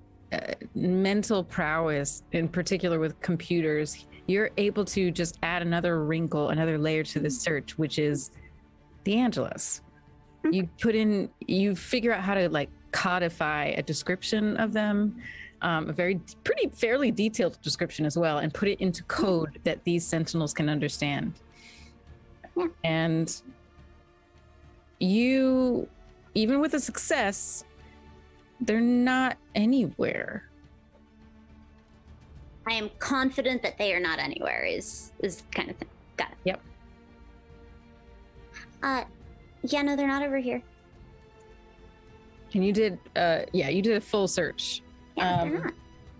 S2: mental prowess, in particular with computers, you're able to just add another wrinkle, another layer to the search, which is the Angelas. You figure out how to like codify a description of them. A fairly detailed description as well, and put it into code that these Sentinels can understand.
S3: Yeah.
S2: And you, even with a success, they're not anywhere.
S3: I am confident that they are not anywhere is kind of thing. Got it.
S2: Yep.
S3: Yeah, no, they're not over here.
S2: And you did a full search.
S3: Yeah, they're not.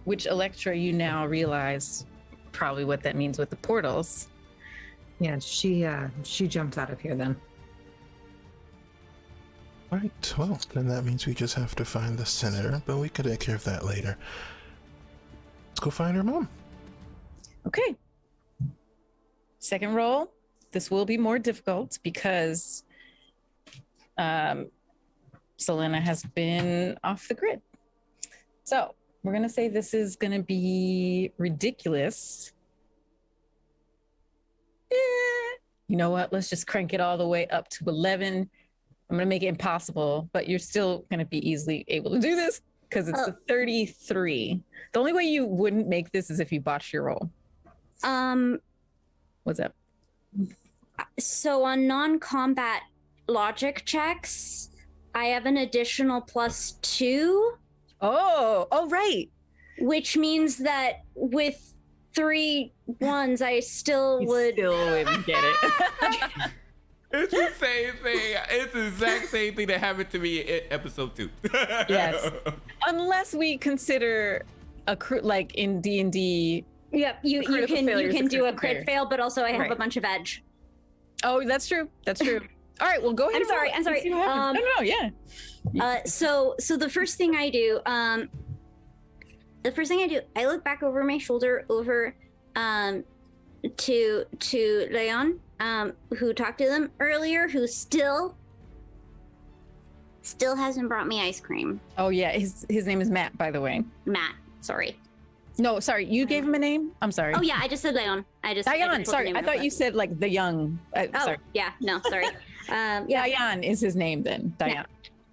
S2: Which Electra, you now realize probably what that means with the portals.
S5: Yeah, she jumped out of here then.
S6: All right, well, then that means we just have to find the senator, but we could take care of that later. Let's go find her mom.
S2: Okay. Second roll. This will be more difficult because Selena has been off the grid. So we're going to say this is going to be ridiculous. You know what? Let's just crank it all the way up to 11. I'm going to make it impossible, but you're still going to be easily able to do this because it's a 33. The only way you wouldn't make this is if you botched your roll. What's up?
S3: So on non-combat logic checks, I have an additional +2.
S2: Oh, right.
S3: Which means that with 3 ones, I still would
S2: wouldn't get it.
S1: It's the same thing. It's the exact same thing that happened to me in episode 2.
S2: Yes. Unless we consider like in D&D.
S3: Yep, you can do a crit fail, but also I have
S2: Right.
S3: a bunch of edge.
S2: Oh, that's true. That's true. All right, well, go ahead.
S3: I'm sorry.
S2: See what happens. No, yeah.
S3: So the first thing I do, I look back over my shoulder over to Leon, who talked to them earlier, who still hasn't brought me ice cream.
S2: Oh, yeah. His name is Matt, by the way.
S3: Matt, sorry.
S2: No, sorry. You gave him a name? I'm sorry.
S3: Oh yeah, I just said Leon.
S2: Diane. Sorry, I thought you said like the young. Sorry.
S3: Yeah, no, sorry. Yeah.
S2: Diane is his name then. Diane.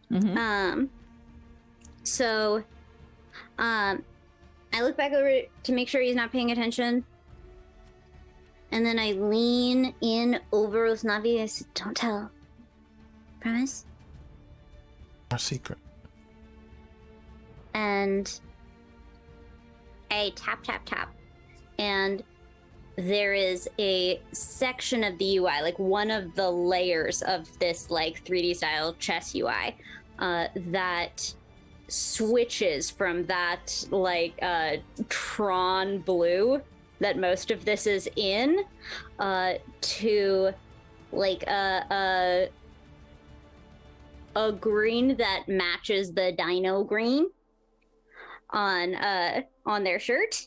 S3: Yeah.
S2: Mhm.
S3: So, I look back over to make sure he's not paying attention, and then I lean in over Osnavi. I said, "Don't tell. Promise."
S6: Our secret.
S3: And I tap, and there is a section of the UI, like one of the layers of this like 3D style chess UI, that switches from that like Tron blue that most of this is in, to like a green that matches the dino green on their shirt.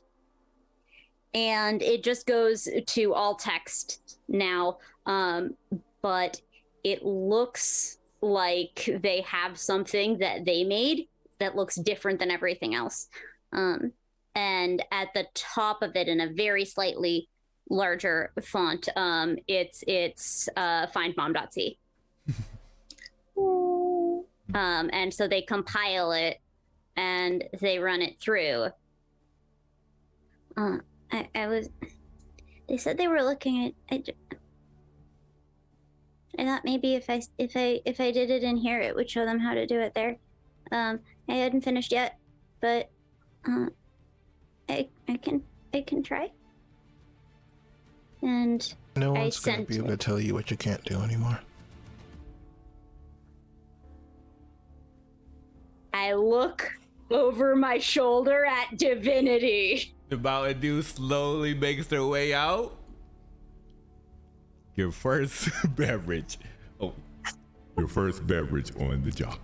S3: and it just goes to all text now. But it looks like they have something that they made that looks different than everything else. And at the top of it, in a very slightly larger font, it's findmom.c. And so they compile it and they run it through. They said they were looking at. I thought maybe if I did it in here, it would show them how to do it there. I hadn't finished yet, but I can try. And
S6: no one's going to be able to tell you what you can't do anymore.
S3: I look over my shoulder at Divinity.
S1: The Mountain Dew slowly makes their way out. Your first beverage. Oh,
S7: Your first beverage on the job.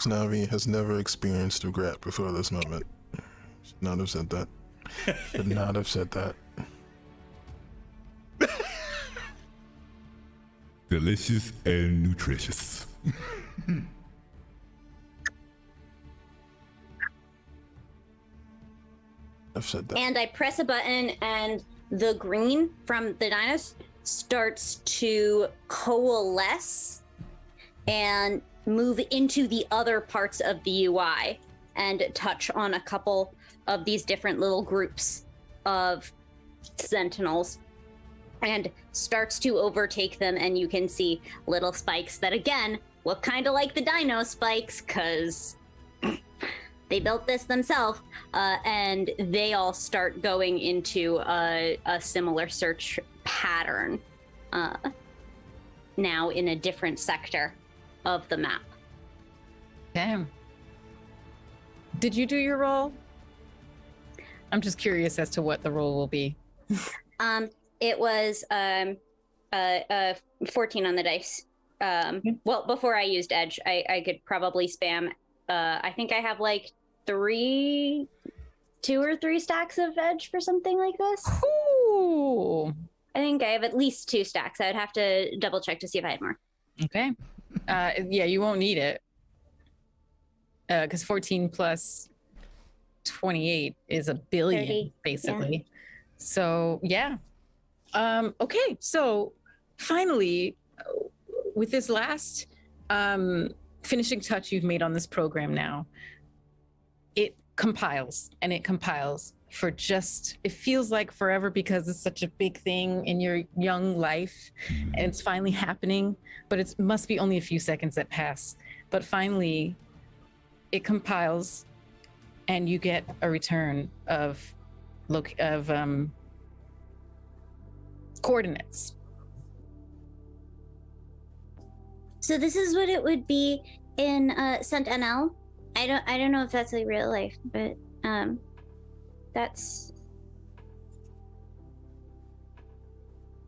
S6: Snavi has never experienced regret before this moment. Should not have said that. Should not have said that.
S7: Delicious and nutritious.
S6: I've said that.
S3: And I press a button, and the green from the dinos starts to coalesce and move into the other parts of the UI and touch on a couple of these different little groups of sentinels and starts to overtake them. And you can see little spikes that, again, look kind of like the dino spikes because they built this themselves, and they all start going into a similar search pattern now in a different sector of the map.
S2: Damn. Did you do your roll? I'm just curious as to what the roll will be.
S3: It was 14 on the dice. Well, before I used Edge, I could probably spam. I think I have like 2 or 3 stacks of Edge for something like this.
S2: Ooh.
S3: I think I have at least 2 stacks. I would have to double check to see if I had more.
S2: Okay. Yeah, you won't need it. Because 14 plus 28 is a billion,
S3: 30,
S2: basically.
S3: yeah.
S2: So, yeah. Okay, so finally, with this last finishing touch you've made on this program now, it compiles, and it compiles for just, it feels like forever because it's such a big thing in your young life, and it's finally happening, but it must be only a few seconds that pass. But finally, it compiles, and you get a return of coordinates.
S3: So this is what it would be in Saint NL. I don't know if that's like real life, but that's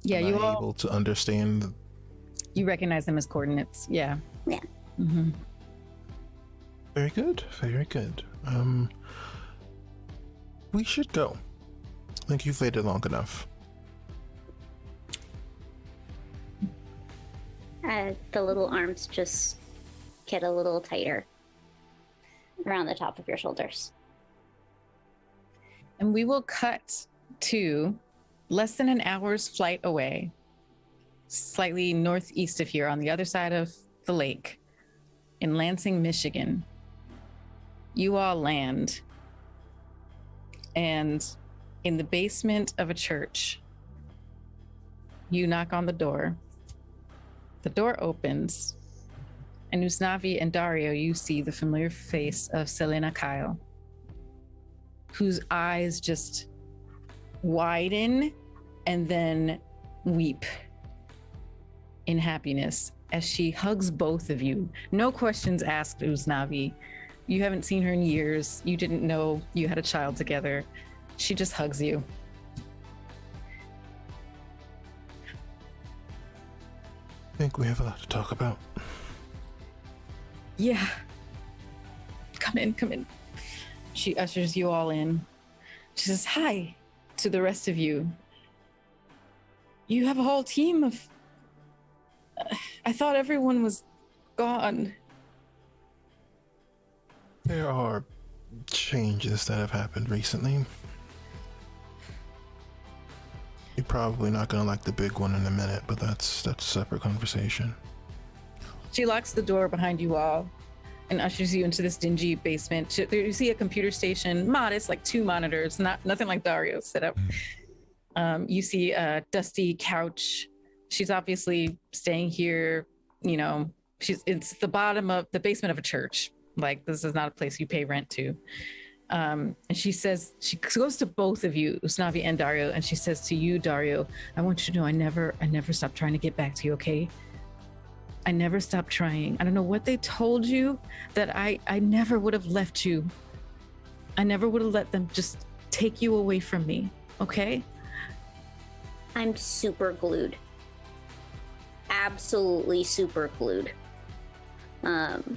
S2: Yeah,
S6: Am
S2: you
S6: I
S2: all
S6: able to understand?
S2: you recognize them as coordinates. Yeah.
S3: Yeah.
S2: Mm-hmm.
S6: Very good. Very good. We should go. I think you've waited long enough.
S3: The little arms just get a little tighter around the top of your shoulders.
S2: And we will cut to less than an hour's flight away, slightly northeast of here on the other side of the lake in Lansing, Michigan. You all land, and in the basement of a church, you knock on the door. The door opens, and Usnavi and Dario, you see the familiar face of Selena Kyle, whose eyes just widen and then weep in happiness as she hugs both of you. No questions asked, Usnavi. You haven't seen her in years. You didn't know you had a child together. She just hugs you.
S6: I think we have a lot to talk about.
S2: Yeah. Come in, come in. She ushers you all in. She says hi to the rest of you. You have a whole team of. I thought everyone was gone.
S6: There are changes that have happened recently. You're probably not gonna like the big one in a minute, but that's a separate conversation.
S2: She locks the door behind you all and ushers you into this dingy basement. You see a computer station, modest, like 2 monitors, nothing like Dario's setup. You see a dusty couch. She's obviously staying here. You know, it's the bottom of the basement of a church. Like, this is not a place you pay rent to. And she says, she goes to both of you, Usnavi and Dario, and she says to you, Dario, I want you to know I never stopped trying to get back to you, okay? I never stopped trying. I don't know what they told you, that I never would have left you. I never would have let them just take you away from me, okay?
S3: I'm super glued. Absolutely super glued.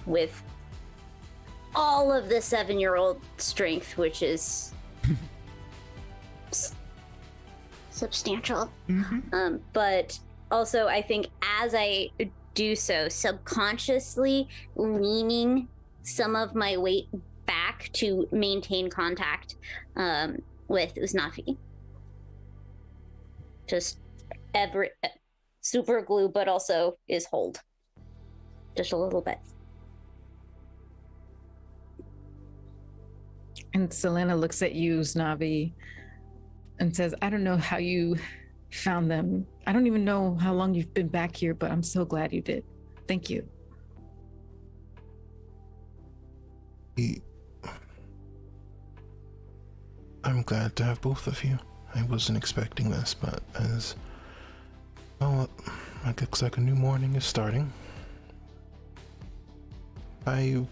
S3: With all of the 7-year-old strength, which is substantial. But also, I think as I do so, subconsciously leaning some of my weight back to maintain contact with Usnavi. Just super glue, but also is hold. Just a little bit.
S2: And Selena looks at you, Usnavi, and says, I don't know how you found them. I don't even know how long you've been back here, but I'm so glad you did. Thank you.
S6: I'm glad to have both of you. I wasn't expecting this, but as well, it looks like a new morning is starting. I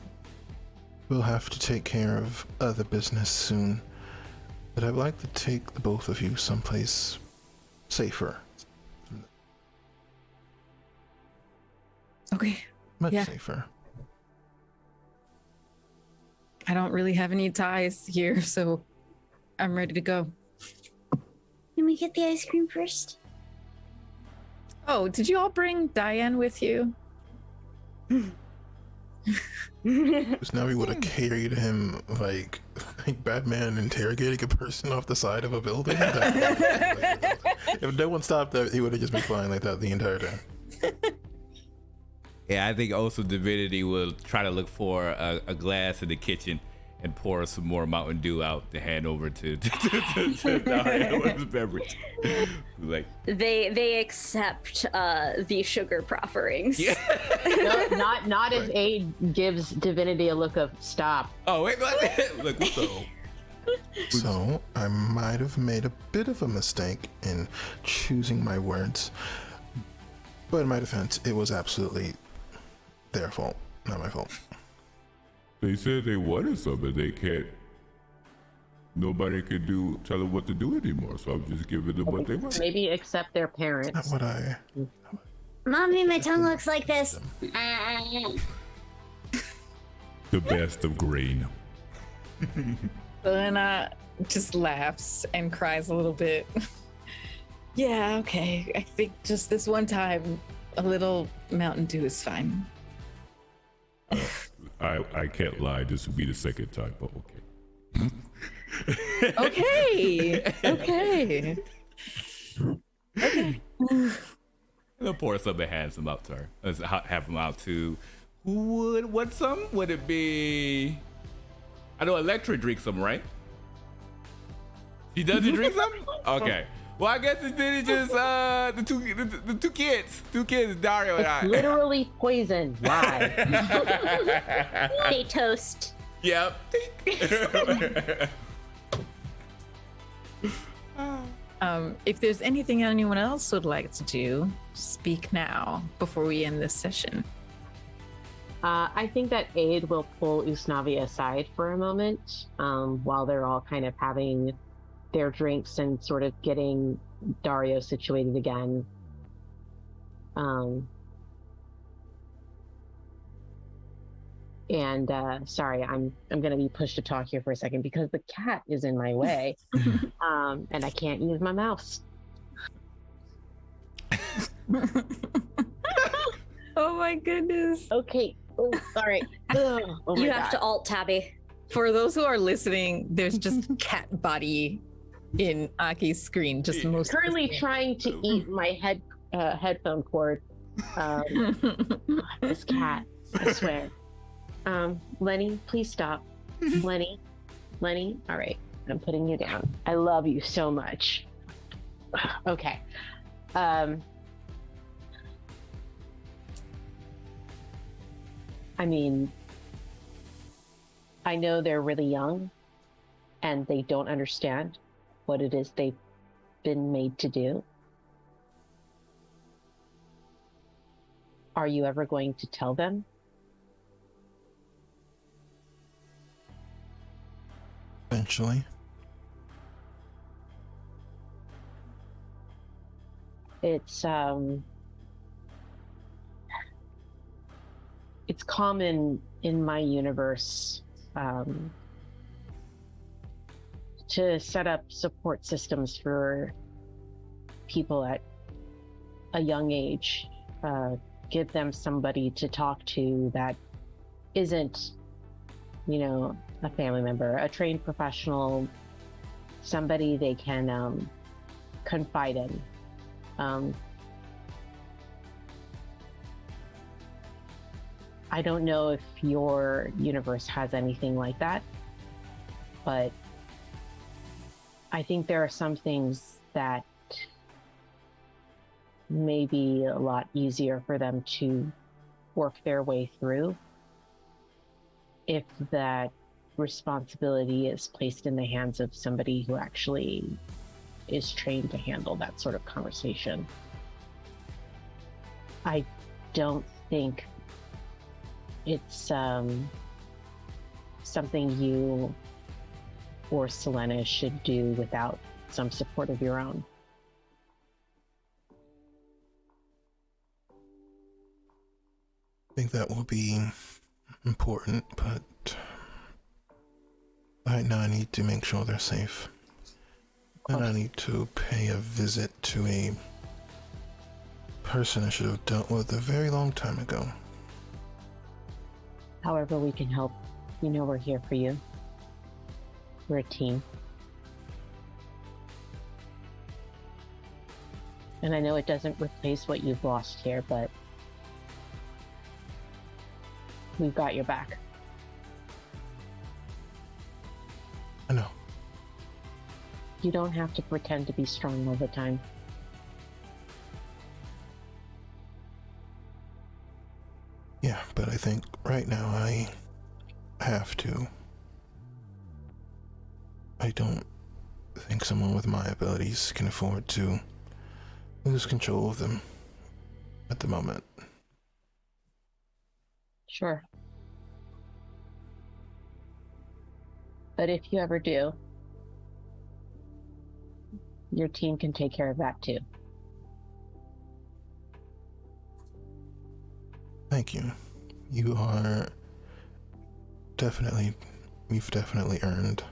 S6: will have to take care of other business soon, but I'd like to take the both of you someplace safer.
S2: Okay.
S6: Much
S2: Yeah.
S6: safer.
S2: I don't really have any ties here, so I'm ready to go.
S3: Can we get the ice cream first?
S2: Oh, did you all bring Diane with you?
S6: Because now we would have carried him like Batman interrogating a person off the side of a building. If no one stopped that, he would have just been flying like that the entire time.
S1: Yeah, I think also Divinity will try to look for a glass in the kitchen and pour some more Mountain Dew out to hand over to Dario as a beverage. Like,
S3: They accept the sugar profferings.
S1: yeah.
S4: No, not as Aid gives Divinity a look of stop.
S1: Oh wait, look, what's up?
S6: So I might have made a bit of a mistake in choosing my words, but in my defense, it was absolutely their fault, not my fault.
S7: They said they wanted something. They can't. Nobody can tell them what to do anymore. So I'm just giving them what they want.
S4: Maybe accept their
S6: Not
S4: parents.
S6: what I.
S3: Mommy, my tongue looks like this.
S7: The best of grain.
S2: Selena just laughs and cries a little bit. Yeah, okay. I think just this one time, a little Mountain Dew is fine.
S7: I can't lie. This will be the second time, but okay.
S2: Okay. Okay. Okay.
S1: They'll pour some and hand some out to her. Let's have them out to who would want some? Would it be? I know Electra drinks some, right? She doesn't drink some? Okay. Well, I guess it's just the two kids, Dario and I.
S4: Literally poison. Why?
S3: They toast.
S1: Yep.
S2: If there's anything anyone else would like to do, speak now before we end this session.
S4: I think that Aid will pull Usnavi aside for a moment while they're all kind of having their drinks and sort of getting Dario situated again. And sorry, I'm gonna be pushed to talk here for a second because the cat is in my way, and I can't use my mouse.
S2: Oh my goodness.
S4: Okay. Oh, all right. Ugh. Oh my
S3: You have
S4: God.
S3: to alt tabby.
S2: For those who are listening, there's just cat body in Aki's screen. Just most
S4: Currently trying to eat my headphone cord. This cat, I swear. Lenny, please stop. Lenny, all right, I'm putting you down. I love you so much. Okay. I mean, I know they're really young and they don't understand what it is they've been made to do. Are you ever going to tell them?
S6: Eventually.
S4: It's common in my universe to set up support systems for people at a young age, give them somebody to talk to that isn't, a family member, a trained professional, somebody they can confide in. I don't know if your universe has anything like that, but I think there are some things that may be a lot easier for them to work their way through if that responsibility is placed in the hands of somebody who actually is trained to handle that sort of conversation. I don't think it's something you or Selena should do without some support of your own.
S6: I think that will be important, but right now I need to make sure they're safe. And I need to pay a visit to a person I should have dealt with a very long time ago.
S4: However we can help, we're here for you. We're a team. And I know it doesn't replace what you've lost here, but we've got your back.
S6: I know.
S4: You don't have to pretend to be strong all the time.
S6: Yeah, but I think right now I have to. I don't think someone with my abilities can afford to lose control of them at the moment.
S4: Sure. But if you ever do, your team can take care of that too.
S6: Thank you. You've definitely earned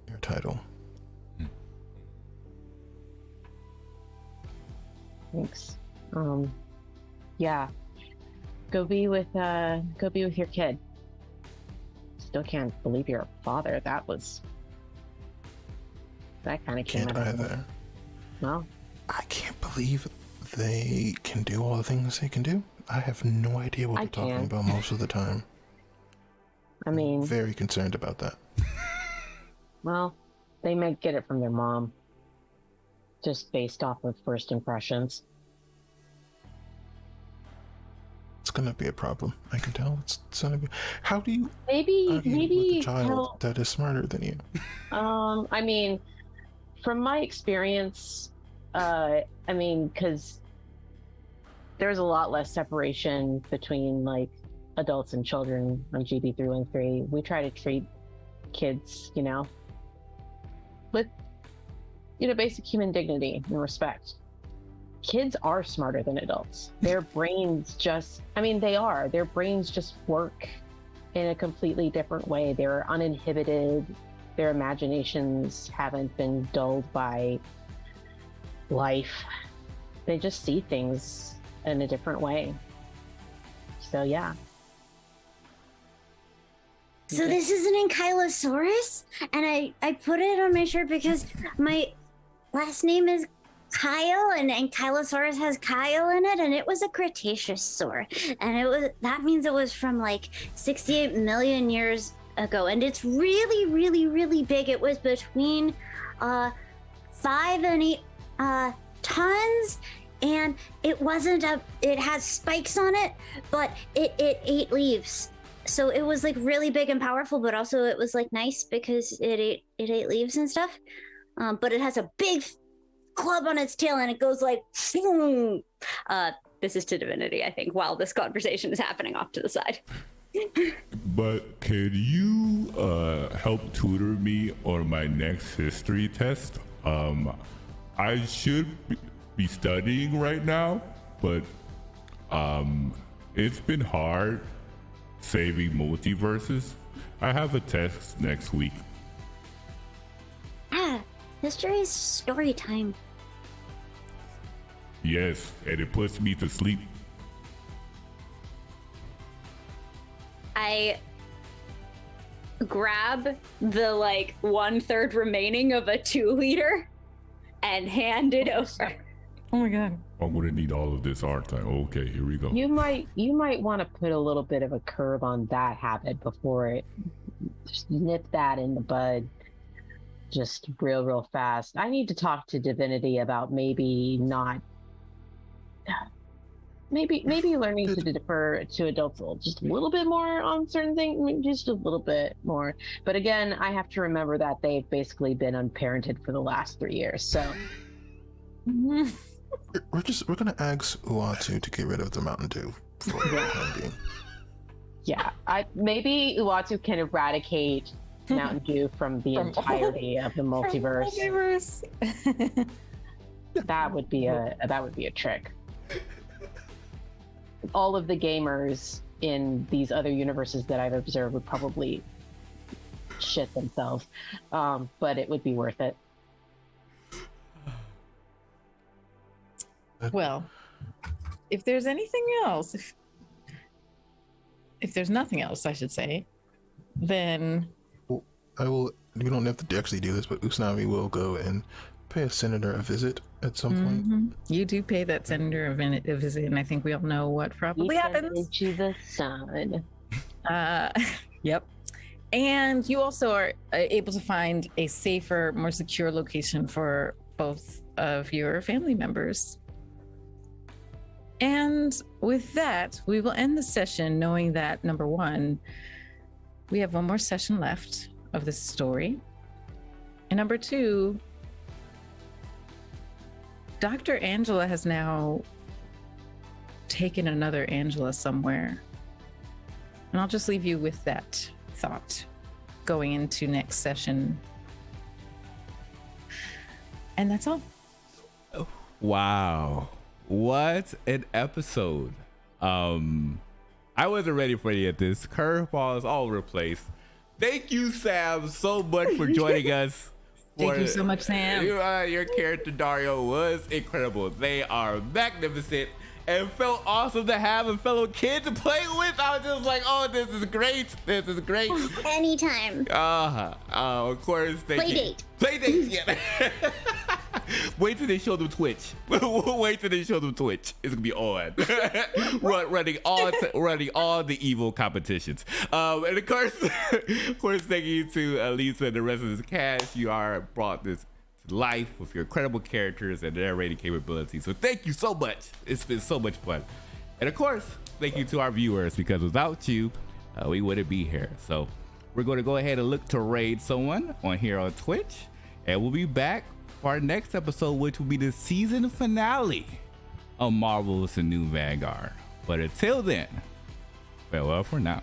S6: your title.
S4: Thanks. Yeah. Go be with your kid. Still can't believe you're a father. That kind of came
S6: Can't
S4: out of
S6: either.
S4: it. Well,
S6: I can't believe they can do all the things they can do. I have no idea what
S4: I
S6: they're talking
S4: can.
S6: about most of the time.
S4: I mean,
S6: Very concerned about that.
S4: well, they might get it from their mom. Just based off of first impressions.
S6: It's gonna be a problem. I can tell. It's gonna be. How do you
S4: Maybe
S6: argue with a child
S4: tell-
S6: that is smarter than you?
S4: I mean, from my experience, because there's a lot less separation between like adults and children on GB 313. We try to treat kids, with basic human dignity and respect. Kids are smarter than adults. Their brains their brains just work in a completely different way. They're uninhibited. Their imaginations haven't been dulled by life. They just see things in a different way. So yeah.
S3: So this is an Ankylosaurus, and I put it on my shirt because my last name is Kyle, and Ankylosaurus has Kyle in it, and it was a Cretaceous saur, and that means it was from like 68 million years ago, and it's really, really, really big. It was between 5 and 8 tons, and it has spikes on it, but it ate leaves. So it was like really big and powerful, but also it was like nice because it ate leaves and stuff. But it has a big club on its tail and it goes like this is to Divinity, I think, while this conversation is happening off to the side.
S7: But can you help tutor me on my next history test? I should be studying right now, but it's been hard saving multiverses. I have a test next week.
S3: History is story time.
S7: Yes, and it puts me to sleep.
S3: I grab the like 1/3 remaining of a 2-liter and hand it over.
S2: Oh my god.
S7: I'm gonna need all of this, aren't I? Okay, here we go.
S4: You might want to put a little bit of a curb on that habit before it. Just nip that in the bud. Just real fast. I need to talk to Divinity about maybe learning to defer to adults just a little bit more on certain things, just a little bit more. But again, I have to remember that they've basically been unparented for the last 3 years. So
S6: We're gonna ask Uatu to get rid of the Mountain Dew for the time being.
S4: yeah, maybe Uatu can eradicate Mountain Dew from the entirety of the multiverse. That would be a trick. All of the gamers in these other universes that I've observed would probably shit themselves, but it would be worth it.
S2: Well, if there's anything else, if there's nothing else, I should say, then
S6: I will. We don't have to actually do this, but Usnavi will go and pay a senator a visit at some point.
S2: You do pay that senator a visit, and I think we all know what probably happens.
S4: To the sun.
S2: Yep. And you also are able to find a safer, more secure location for both of your family members. And with that, we will end the session knowing that, number one, we have one more session left of this story. And number two, Dr. Angela has now taken another Angela somewhere. And I'll just leave you with that thought going into next session. And that's all.
S1: Wow. What an episode. I wasn't ready for any of this. Curveballs all over the place. Thank you, Sam, so much for joining us.
S2: Thank you so much, Sam.
S1: Your character, Dario, was incredible. They are magnificent and felt awesome to have a fellow kid to play with. I was just like, oh, this is great. This is great.
S3: Anytime.
S1: Of course. Playdate, yeah. Wait till they show them Twitch. Wait till they show them Twitch. It's gonna be on. running all the evil competitions. And of course, thank you to Lisa and the rest of this cast. You are brought this to life with your incredible characters and narrating capabilities. So thank you so much. It's been so much fun. And of course, thank you to our viewers, because without you, we wouldn't be here. So we're going to go ahead and look to raid someone on here on Twitch, and we'll be back for our next episode, which will be the season finale of Marvel's The New Vanguard. But until then, farewell for now.